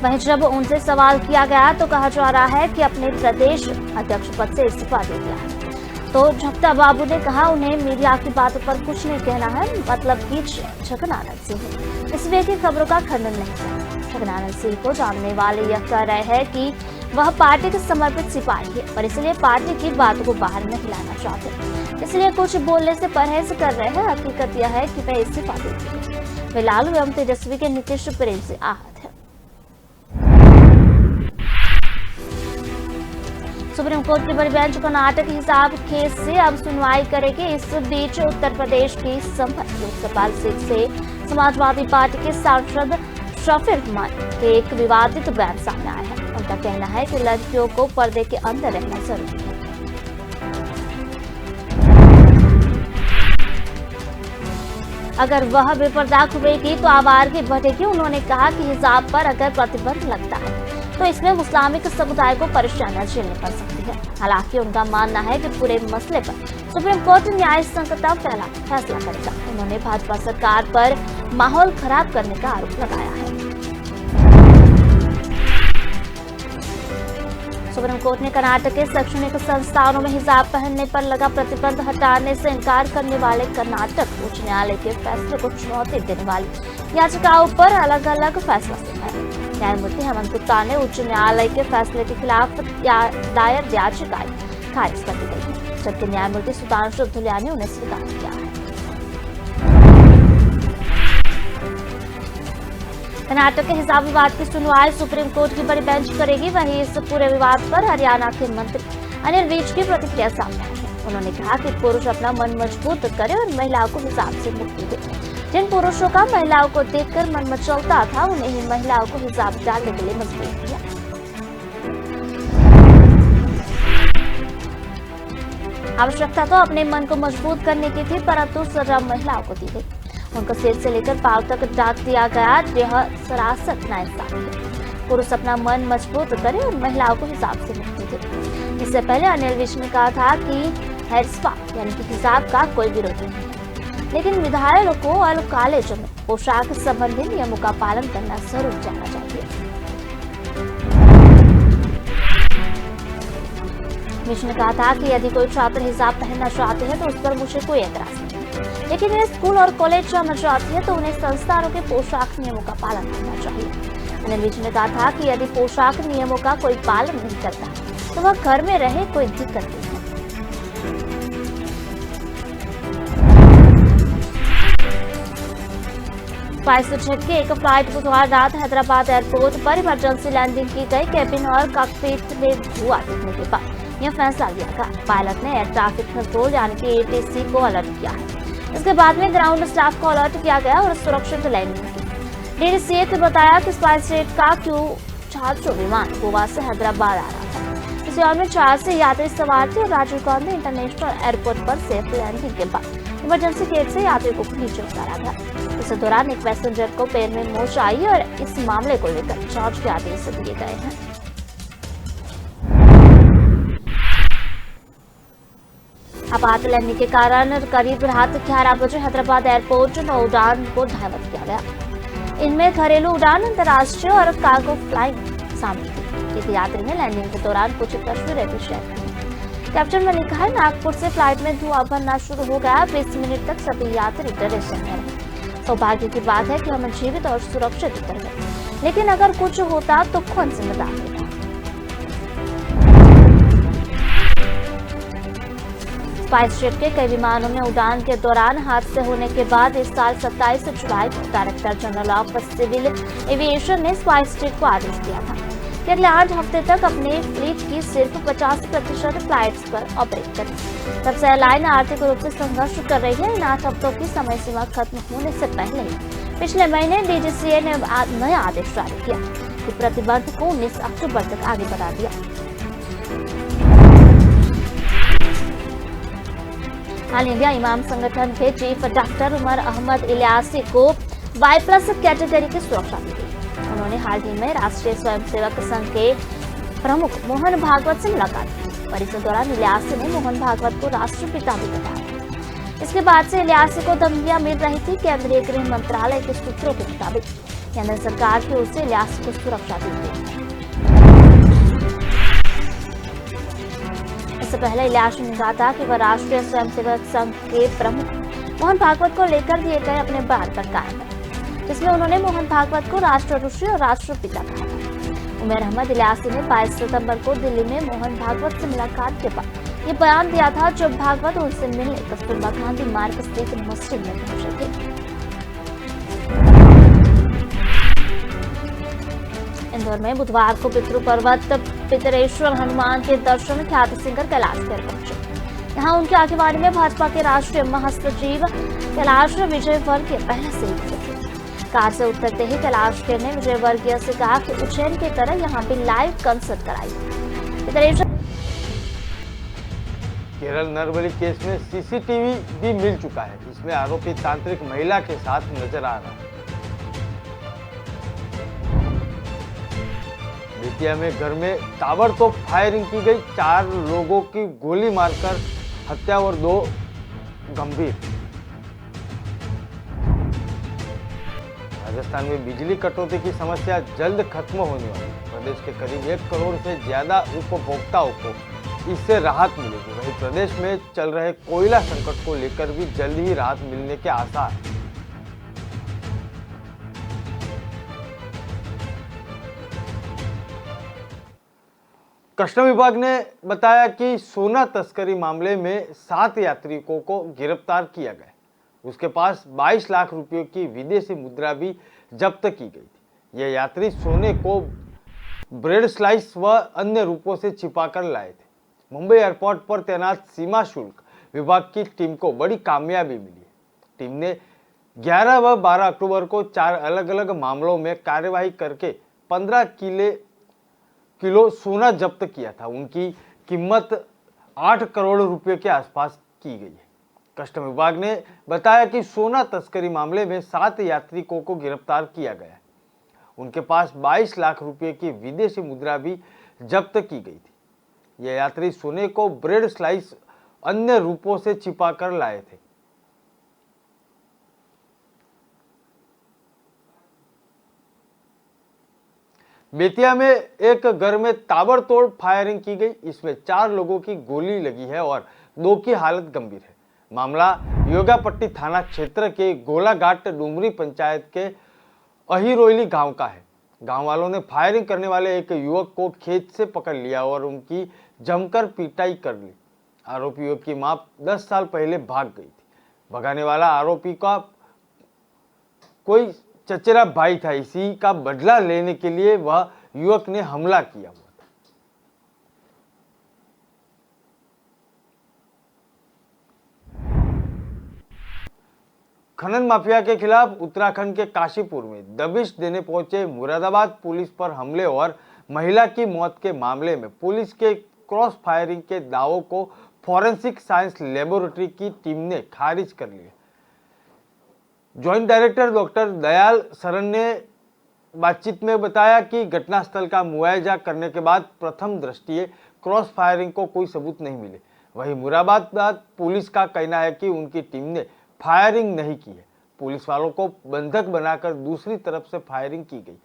वहीं जब उनसे सवाल किया गया तो कहा जा रहा है कि अपने प्रदेश अध्यक्ष पद से इस्तीफा दे दिया है। तो झपटा बाबू ने कहा उन्हें मीडिया की बातों पर कुछ नहीं कहना है, मतलब कि जगनानंद सिंह इसलिए की खबरों का खंडन नहीं किया। जगनानंद सिंह को जानने वाले यह कह रहे हैं कि वह पार्टी के समर्पित सिपाही है और इसलिए पार्टी की बातों को बाहर नहीं लाना चाहते, इसलिए कुछ बोलने से परहेज कर रहे हैं। हकीकत यह है कि वे इस्तीफा दे चुके। वे लालू एवं तेजस्वी के नीतीश प्रेम से आहत है। सुप्रीम कोर्ट की बड़ी बेंच कर्नाटक हिसाब केस से अब सुनवाई करेगी। इस बीच उत्तर प्रदेश की संभल लोकसभा सीट से समाजवादी पार्टी के सांसद शफीर रहमान के एक विवादित बयान सामने आया है। उनका कहना है कि लड़कियों को पर्दे के अंदर रहना जरूरी है। अगर वह बेपर्दा घूमेगी तो आवारगी बढ़ेगी। उन्होंने कहा कि हिजाब पर अगर प्रतिबंध लगता है तो इसमें मुस्लिम समुदाय को परेशानियां झेलनी पड़ सकती है। हालांकि उनका मानना है कि पूरे मसले पर सुप्रीम कोर्ट न्याय संगत फैसला करेगा। उन्होंने भाजपा सरकार पर माहौल खराब करने का आरोप लगाया है। सुप्रीम कोर्ट ने कर्नाटक के शैक्षणिक संस्थानों में हिजाब पहनने पर लगा प्रतिबंध हटाने से इनकार करने वाले कर्नाटक उच्च न्यायालय के फैसले को चुनौती देने वाली याचिकाओं पर अलग अलग फैसला सुनाया। न्यायमूर्ति हेमंत गुप्ता ने उच्च न्यायालय के फैसले के खिलाफ दायर याचिकाएं खारिज कर दी गई, जबकि न्यायमूर्ति सुधांशु धुलिया ने उन्हें स्वीकार किया है। कर्नाटक के हिजाब विवाद की सुनवाई सुप्रीम कोर्ट की बड़ी बेंच करेगी। वहीं इस पूरे विवाद पर हरियाणा के मंत्री अनिल विज की प्रतिक्रिया सामने आई है। उन्होंने कहा कि पुरुष अपना मन मजबूत करे और महिलाओं को हिजाब से मुक्ति दे। जिन पुरुषों का महिलाओं को देखकर मन मचलता था उन्हें ही महिलाओं को हिजाब डालने के लिए मजबूर किया। आवश्यकता तो अपने मन को मजबूत करने की थी, परंतु सजा महिलाओं को दी गई। उनको सिर से लेकर पांव तक डांट दिया गया। यह सरासर नाइंसाफी है। पुरुष अपना मन मजबूत करे और महिलाओं को हिजाब से मुक्ति दे। इससे पहले अनिल विज ने कहा था कि हेड्सपा यानी कि हिजाब का कोई विरोध नहीं है, लेकिन विधायकों को और कॉलेजों में पोशाक संबंधी नियमों का पालन करना जरूर जाना चाहिए। विज ने कहा था कि यदि कोई छात्र हिजाब पहनना चाहते हैं तो उस पर मुझे कोई एतराज नहीं, लेकिन वे स्कूल और कॉलेज जाना चाहती है तो उन्हें संस्थानों के पोशाक नियमों का पालन करना चाहिए। अनिल विज ने कहा था कि यदि पोशाक नियमों का कोई पालन नहीं करता तो वह घर में रहे, कोई दिक्कत नहीं है। स्पाइस जेट की एक फ्लाइट बुधवार रात हैदराबाद एयरपोर्ट पर इमरजेंसी लैंडिंग की गई। कैबिन और कॉकपिट में धुआं दिखने के बाद यह फैसला लिया गया। पायलट ने एयर ट्रैफिक कंट्रोल यानी कि ATC को अलर्ट किया है। इसके बाद में ग्राउंड स्टाफ को अलर्ट किया गया और सुरक्षित लैंडिंग की। DDCA ने बताया कि स्पाइस जेट का Q400 विमान गोवा से हैदराबाद आ रहा था। इस विमान में 4 से यात्री सवार थे और राजीव गांधी इंटरनेशनल एयरपोर्ट पर सेफ लैंडिंग के बाद इमरजेंसी गेट से यात्री को नीचे उतारा गया। इस दौरान एक पैसेंजर को पैर में मोच आई और इस मामले को लेकर जांच के आदेश दिए गए हैं। आपात लैंडिंग के कारण करीब रात 11 बजे हैदराबाद एयरपोर्ट 9 उड़ान को डायवर्ट किया गया। इनमें घरेलू उड़ान, अंतर्राष्ट्रीय और कार्गो फ्लाइट शामिल थी। एक यात्री ने लैंडिंग के दौरान कुछ तस्वीरें भी शेयर की। कैप्टन ने लिखा है, नागपुर से फ्लाइट में धुआं भरना शुरू हो गया। 20 मिनट तक सभी यात्री डरे सहमे रहे। सौभाग्य की बात है कि हम जीवित और सुरक्षित उतर गए, लेकिन अगर कुछ होता तो कौन जिम्मेदार होता। स्पाइस जेट के कई विमानों में उड़ान के दौरान हादसे होने के बाद इस साल 27 जुलाई को director general of civil aviation ने स्पाइस जेट को आदेश दिया था कि अगले 8 हफ्ते तक अपने फ्लीट की सिर्फ 50% फ्लाइट्स पर ऑपरेट करें। तब से एयरलाइन आर्थिक रूप से संघर्ष कर रही है। इन 8 हफ्तों की समय सीमा खत्म होने से पहले पिछले महीने DGCA ने नया आदेश जारी किया कि प्रतिबंध को 19 अक्टूबर तक आगे बढ़ा दिया। ऑल इंडिया इमाम संगठन के चीफ डॉक्टर उमर अहमद इलियासी को Y+ कैटेगरी की सुरक्षा दी गई। उन्होंने हाल ही में राष्ट्रीय स्वयंसेवक संघ के प्रमुख मोहन भागवत से मुलाकात की। और इस दौरान इलियासी ने मोहन भागवत को राष्ट्रपिता भी बताया। इसके बाद से इलियासी को धमकियां मिल रही थी। केंद्रीय गृह मंत्रालय के सूत्रों के मुताबिक केंद्र सरकार की ओर से इलियासी को सुरक्षा दी गई। इससे पहले इलियासी ने कहा था कि वह राष्ट्रीय स्वयंसेवक संघ के प्रमुख मोहन भागवत को लेकर दिए गए अपने बयान पर कायम है, जिसमें उन्होंने मोहन भागवत को राष्ट्र ऋषि और राष्ट्रपिता कहा था। उमर अहमद इलियासी ने 22 सितंबर को दिल्ली में मोहन भागवत से मुलाकात के बाद ये बयान दिया था, जब भागवत उनसे मिलने कस्तूरबा गांधी मार्ग स्थित मस्जिद में पहुंचे थे। इंदौर में बुधवार को पितृ पर्वत पितरेश्वर हनुमान के दर्शन ख्यात सिंगर कैलाश खेर पहुंचे। यहाँ उनकी आगवानी में भाजपा के राष्ट्रीय महासचिव कैलाश विजयवर्गीय पहले से ही कार से उतरते ही कैलाश खेर ने विजयवर्गीय से कहा कि उज्जैन की तरह यहाँ भी लाइव कंसर्ट कराई। केरल नरबली केस में CCTV भी मिल चुका है। इसमें आरोपी तांत्रिक महिला के साथ नजर आ रहा है। बेतिया में घर में ताबड़तोड़ फायरिंग की गई। 4 लोगों की गोली मारकर हत्या और 2 गंभीर। राजस्थान में बिजली कटौती की समस्या जल्द खत्म होने वाली है। प्रदेश के करीब 1 करोड़ से ज्यादा उपभोक्ताओं को इससे राहत मिलेगी। वहीं प्रदेश में चल रहे कोयला संकट को लेकर भी जल्द ही राहत मिलने के आसार हैं। कस्टम विभाग ने बताया कि सोना तस्करी मामले में 7 यात्रियों को गिरफ्तार किया गया। उसके पास 22 लाख रुपयों की विदेशी मुद्रा भी जब्त की गई थी। ये यात्री सोने को ब्रेड स्लाइस व अन्य रूपों से छिपाकर लाए थे। मुंबई एयरपोर्ट पर तैनात सीमा शुल्क विभाग की टीम को बड़ी कामयाबी मिली। टीम ने 11 व 12 अक्टूबर को 4 अलग अलग मामलों में कार्यवाही करके 15 किलो सोना जब्त किया था। उनकी कीमत 8 करोड़ रुपए के आसपास की गई है। कस्टम विभाग ने बताया कि सोना तस्करी मामले में 7 यात्रियों को गिरफ्तार किया गया है। उनके पास 22 लाख रुपए की विदेशी मुद्रा भी जब्त की गई थी। ये यात्री सोने को ब्रेड स्लाइस अन्य रूपों से छिपाकर लाए थे। बेतिया में एक घर में ताबड़तोड़ फायरिंग की गई। इसमें 4 लोगों की गोली लगी है और 2 की हालत गंभीर है। मामला योगापट्टी थाना क्षेत्र के गोलाघाट डुमरी पंचायत के अहिरोली गांव का है। गांव वालों ने फायरिंग करने वाले एक युवक को खेत से पकड़ लिया और उनकी जमकर पिटाई कर ली। आरोपी युवक की मां 10 साल पहले भाग गई थी। भगाने वाला आरोपी का कोई चचेरा भाई था। इसी का बदला लेने के लिए वह युवक ने हमला किया हुआ था। खनन माफिया के खिलाफ उत्तराखंड के काशीपुर में दबिश देने पहुंचे मुरादाबाद पुलिस पर हमले और महिला की मौत के मामले में पुलिस के क्रॉस फायरिंग के दावों को फॉरेंसिक साइंस लेबोरेटरी की टीम ने खारिज कर लिया। जॉइंट डायरेक्टर डॉक्टर दयाल शरण ने बातचीत में बताया कि घटनास्थल का मुआयजा करने के बाद प्रथम दृष्टया क्रॉस फायरिंग को कोई सबूत नहीं मिले। वहीं मुरादाबाद पुलिस का कहना है कि उनकी टीम ने फायरिंग नहीं की है। पुलिस वालों को बंधक बनाकर दूसरी तरफ से फायरिंग की गई।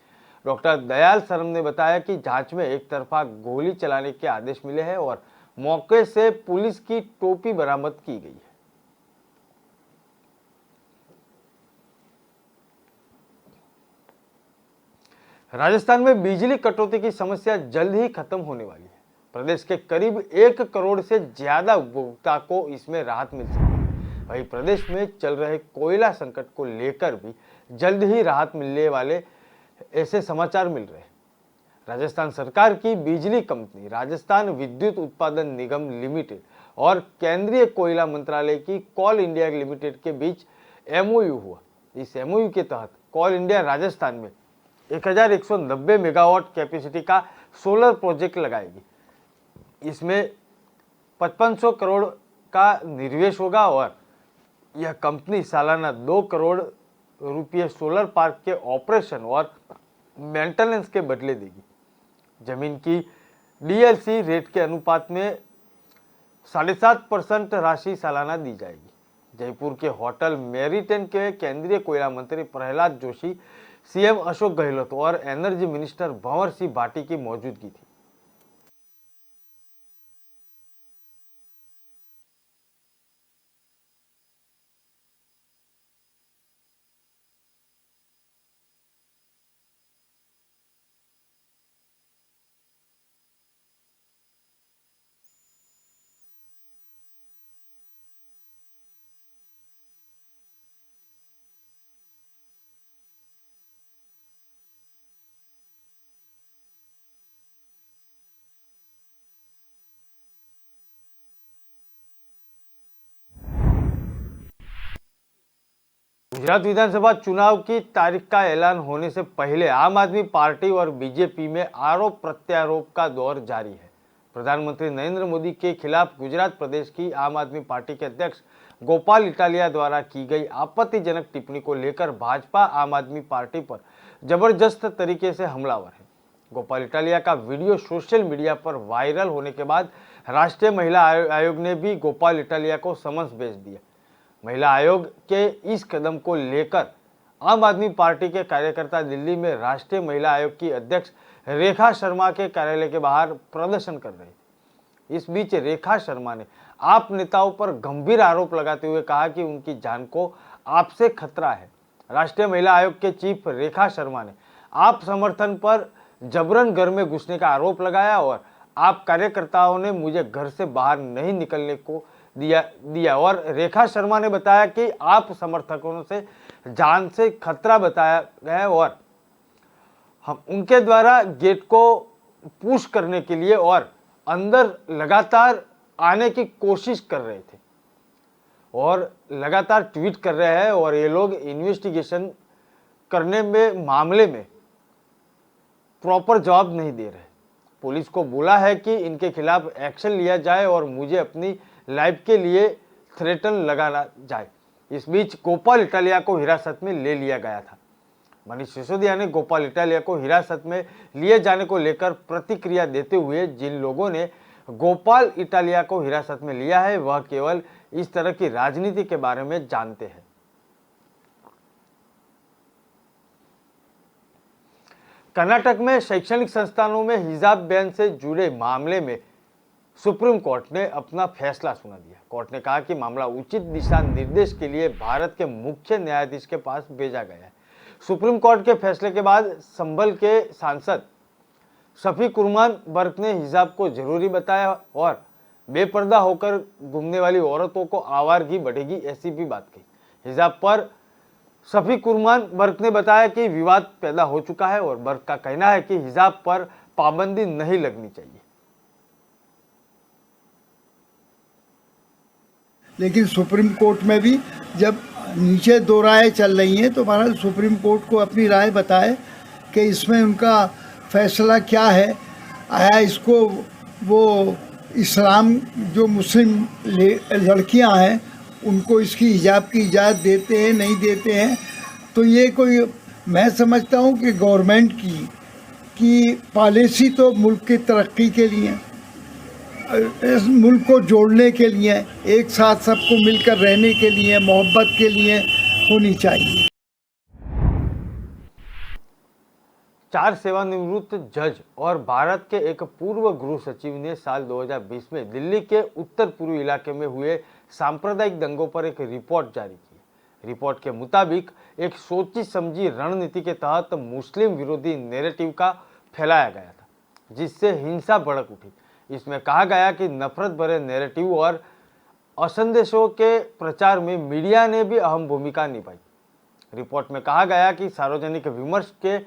डॉक्टर दयाल शरण ने बताया कि जांच में एक तरफा गोली चलाने के आदेश मिले हैं और मौके से पुलिस की टोपी बरामद की गई है। राजस्थान में बिजली कटौती की समस्या जल्द ही खत्म होने वाली है। प्रदेश के करीब 1 करोड़ से ज्यादा उपभोक्ता को इसमें राहत मिल सकती है। वहीं प्रदेश में चल रहे कोयला संकट को लेकर भी जल्द ही राहत मिलने वाले ऐसे समाचार मिल रहे हैं। राजस्थान सरकार की बिजली कंपनी राजस्थान विद्युत उत्पादन निगम लिमिटेड और केंद्रीय कोयला मंत्रालय की कोल इंडिया लिमिटेड के बीच एमओयू हुआ। इस एमओयू के तहत कोल इंडिया राजस्थान में 1190 मेगावाट कैपेसिटी का सोलर प्रोजेक्ट लगाएगी। इसमें 5500 करोड़ का निवेश होगा और यह कंपनी सालाना 2 करोड़ रुपये सोलर पार्क के ऑपरेशन और मेंटेनेंस के बदले देगी। जमीन की डीएलसी रेट के अनुपात में 7.5% राशि सालाना दी जाएगी। जयपुर के होटल मेरिटेन के केंद्रीय कोयला मंत्री प्रहलाद जोशी, सीएम अशोक गहलोत और एनर्जी मिनिस्टर भंवर सिंह भाटी की मौजूदगी थी। गुजरात विधानसभा चुनाव की तारीख का ऐलान होने से पहले आम आदमी पार्टी और बीजेपी में आरोप प्रत्यारोप का दौर जारी है। प्रधानमंत्री नरेंद्र मोदी के खिलाफ गुजरात प्रदेश की आम आदमी पार्टी के अध्यक्ष गोपाल इटालिया द्वारा की गई आपत्तिजनक टिप्पणी को लेकर भाजपा आम आदमी पार्टी पर जबरदस्त तरीके से हमलावर है। गोपाल इटालिया का वीडियो सोशल मीडिया पर वायरल होने के बाद राष्ट्रीय महिला आयोग ने भी गोपाल इटालिया को समन्स भेज दिया। महिला आयोग के इस कदम को लेकर आम आदमी पार्टी के कार्यकर्ता दिल्ली में राष्ट्रीय महिला आयोग की अध्यक्ष रेखा शर्मा के कार्यालय के बाहर प्रदर्शन कर रहे थे। इस बीच रेखा शर्मा ने आप नेताओं पर गंभीर आरोप लगाते हुए कहा कि उनकी जान को आपसे खतरा है। राष्ट्रीय महिला आयोग के चीफ रेखा शर्मा ने आप समर्थन पर जबरन घर में घुसने का आरोप लगाया और आप कार्यकर्ताओं ने मुझे घर से बाहर नहीं निकलने को दिया और रेखा शर्मा ने बताया कि आप समर्थकों से जान से खतरा बताया गया और हम उनके द्वारा गेट को पुश करने के लिए और अंदर लगातार आने की कोशिश कर रहे थे और लगातार ट्वीट कर रहे हैं और ये लोग इन्वेस्टिगेशन करने में मामले में प्रॉपर जवाब नहीं दे रहे। पुलिस को बोला है कि इनके खिलाफ एक्शन लिया जाए और मुझे अपनी लाइफ के लिए थ्रेटन लगाना जाए। इस बीच गोपाल इटालिया को हिरासत में ले लिया गया था। मनीष सिसोदिया ने गोपाल इटालिया को हिरासत में लिए जाने को लेकर प्रतिक्रिया देते हुए जिन लोगों ने गोपाल इटालिया को हिरासत में लिया है वह केवल इस तरह की राजनीति के बारे में जानते हैं। कर्नाटक में शैक्षणिक संस्थानों में हिजाब बैन से जुड़े मामले में सुप्रीम कोर्ट ने अपना फैसला सुना दिया। कोर्ट ने कहा कि मामला उचित दिशा निर्देश के लिए भारत के मुख्य न्यायाधीश के पास भेजा गया है। सुप्रीम कोर्ट के फैसले के बाद संभल के सांसद शफीक उर्रहमान बर्क ने हिजाब को जरूरी बताया और बेपर्दा होकर घूमने वाली औरतों को आवारगी बढ़ेगी ऐसी भी बात कही। हिजाब पर शफीक उर्रहमान बर्क ने बताया कि विवाद पैदा हो चुका है और बर्क का कहना है कि हिजाब पर पाबंदी नहीं लगनी चाहिए। लेकिन सुप्रीम कोर्ट में भी जब नीचे दो राय चल रही हैं तो महाराज सुप्रीम कोर्ट को अपनी राय बताए कि इसमें उनका फैसला क्या है। आया इसको वो इस्लाम जो मुस्लिम लड़कियां हैं उनको इसकी हिजाब की इजाज़त देते हैं नहीं देते हैं। तो ये कोई मैं समझता हूँ कि गवर्नमेंट की पॉलिसी तो मुल्क की तरक्की के लिए, इस मुल्क को जोड़ने के लिए, एक साथ सबको मिलकर रहने के लिए, मोहब्बत के लिए होनी चाहिए। 4 सेवानिवृत्त जज और भारत के एक पूर्व गृह सचिव ने साल 2020 में दिल्ली के उत्तर पूर्वी इलाके में हुए सांप्रदायिक दंगों पर एक रिपोर्ट जारी की। रिपोर्ट के मुताबिक एक सोची समझी रणनीति के तहत मुस्लिम विरोधी नैरेटिव का फैलाया गया था जिससे हिंसा भड़क उठी। इसमें कहा गया कि नफरत भरे नैरेटिव और असंदेशों के प्रचार में मीडिया ने भी अहम भूमिका निभाई। रिपोर्ट में कहा गया कि सार्वजनिक विमर्श के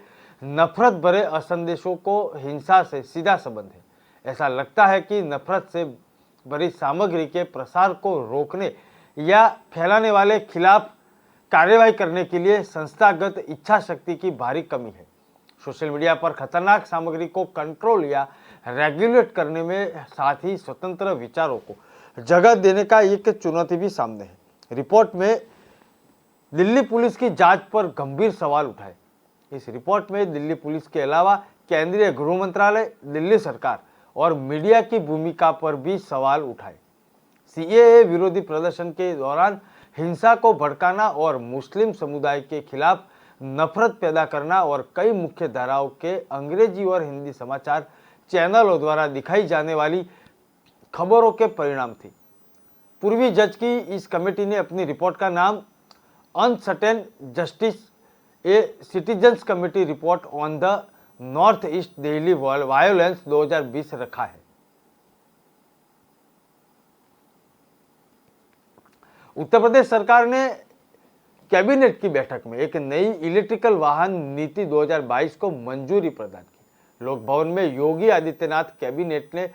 नफरत भरे असंदेशों को हिंसा से सीधा संबंध है। ऐसा लगता है कि नफरत से भरी सामग्री के प्रसार को रोकने या फैलाने वाले खिलाफ कार्रवाई करने के लिए संस्थागत इच्छा शक्ति की भारी कमी है। सोशल मीडिया पर खतरनाक सामग्री को कंट्रोल या रेगुलेट करने में साथ ही स्वतंत्र विचारों को जगह देने का एक चुनौती भी सामने है। रिपोर्ट में दिल्ली पुलिस की जांच पर गंभीर सवाल उठाए। इस रिपोर्ट में दिल्ली पुलिस के अलावा केंद्रीय गृह मंत्रालय, दिल्ली सरकार और मीडिया की भूमिका पर भी सवाल उठाए। सीएए विरोधी प्रदर्शन के दौरान हिंसा को भड़काना और मुस्लिम समुदाय के खिलाफ नफरत पैदा करना और कई मुख्य धाराओं के अंग्रेजी और हिंदी समाचार चैनलों द्वारा दिखाई जाने वाली खबरों के परिणाम थी। पूर्वी जज की इस कमेटी ने अपनी रिपोर्ट का नाम uncertain justice A citizens committee report on the north east Delhi violence 2020 रखा है। उत्तर प्रदेश सरकार ने कैबिनेट की बैठक में एक नई इलेक्ट्रिकल वाहन नीति 2022 को मंजूरी प्रदान की। लोक भवन में योगी आदित्यनाथ कैबिनेट ने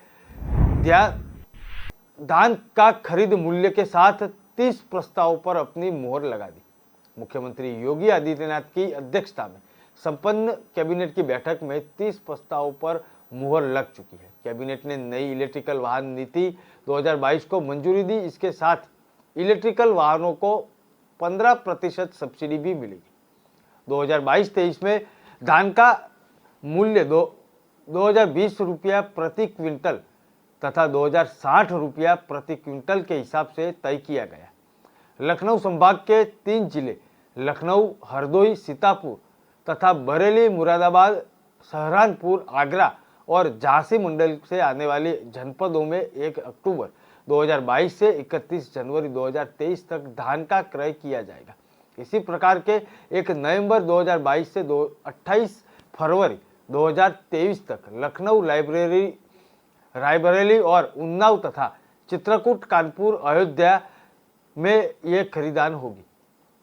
धान का खरीद मूल्य के साथ 30 प्रस्तावों पर अपनी मोहर लगा दी। मुख्यमंत्री योगी आदित्यनाथ की अध्यक्षता में संपन्न कैबिनेट की बैठक में 30 प्रस्तावों पर मुहर लग चुकी है। कैबिनेट ने नई इलेक्ट्रिकल वाहन नीति 2022 को मंजूरी दी। इसके साथ इलेक्ट्रिकल वाहनों को 15% सब्सिडी भी मिलेगी। 2022-23 में धान का मूल्य 2020 रुपया प्रति क्विंटल तथा 2060 रुपया प्रति क्विंटल के हिसाब से तय किया गया। लखनऊ संभाग के 3 जिले लखनऊ, हरदोई, सीतापुर तथा बरेली, मुरादाबाद, सहारनपुर, आगरा और झांसी मंडल से आने वाले जनपदों में 1 अक्टूबर 2022 से 31 जनवरी 2023 तक धान का क्रय किया जाएगा। इसी प्रकार के 1 नवंबर 2022 से 28 फरवरी 2023 तक लखनऊ, रायबरेली और उन्नाव तथा चित्रकूट, कानपुर, अयोध्या में ये खरीदान होगी।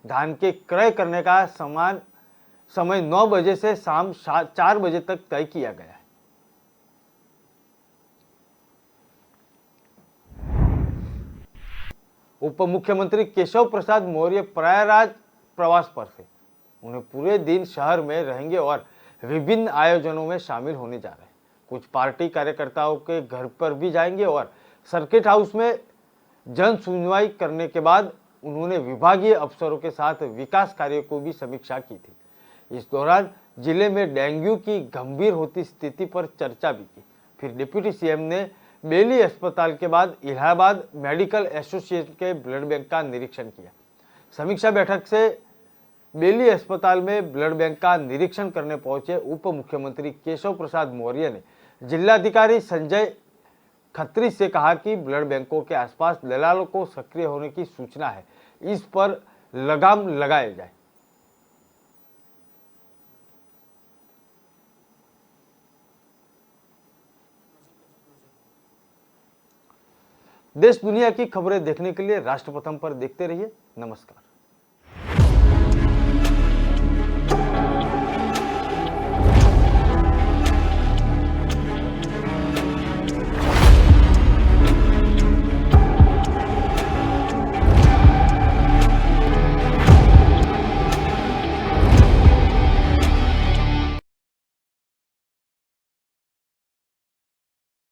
धान के क्रय करने का समान समय 9 बजे से शाम 4 बजे तक तय किया गया है। उप मुख्यमंत्री केशव प्रसाद मौर्य प्रयागराज प्रवास पर थे। उन्हें पूरे दिन शहर में रहेंगे और विभिन्न आयोजनों में शामिल होने जा रहे हैं। कुछ पार्टी कार्यकर्ताओं के घर पर भी जाएंगे और सर्किट हाउस में जन सुनवाई करने के बाद उन्होंने विभागीय अफसरों के साथ विकास कार्यों को भी समीक्षा की थी। इस दौरान जिले में डेंगू की गंभीर होती स्थिति पर चर्चा भी की। फिर डिप्टी सीएम ने बेली अस्पताल के बाद इलाहाबाद मेडिकल एसोसिएशन के ब्लड बैंक का निरीक्षण किया। समीक्षा बैठक से बेली अस्पताल में ब्लड बैंक का निरीक्षण करने पहुंचे उप मुख्यमंत्री केशव प्रसाद मौर्य ने जिलाधिकारी संजय खत्री से कहा कि ब्लड बैंकों के आसपास दलालों को सक्रिय होने की सूचना है, इस पर लगाम लगाया जाए। देश दुनिया की खबरें देखने के लिए राष्ट्र प्रथम पर देखते रहिए। नमस्कार।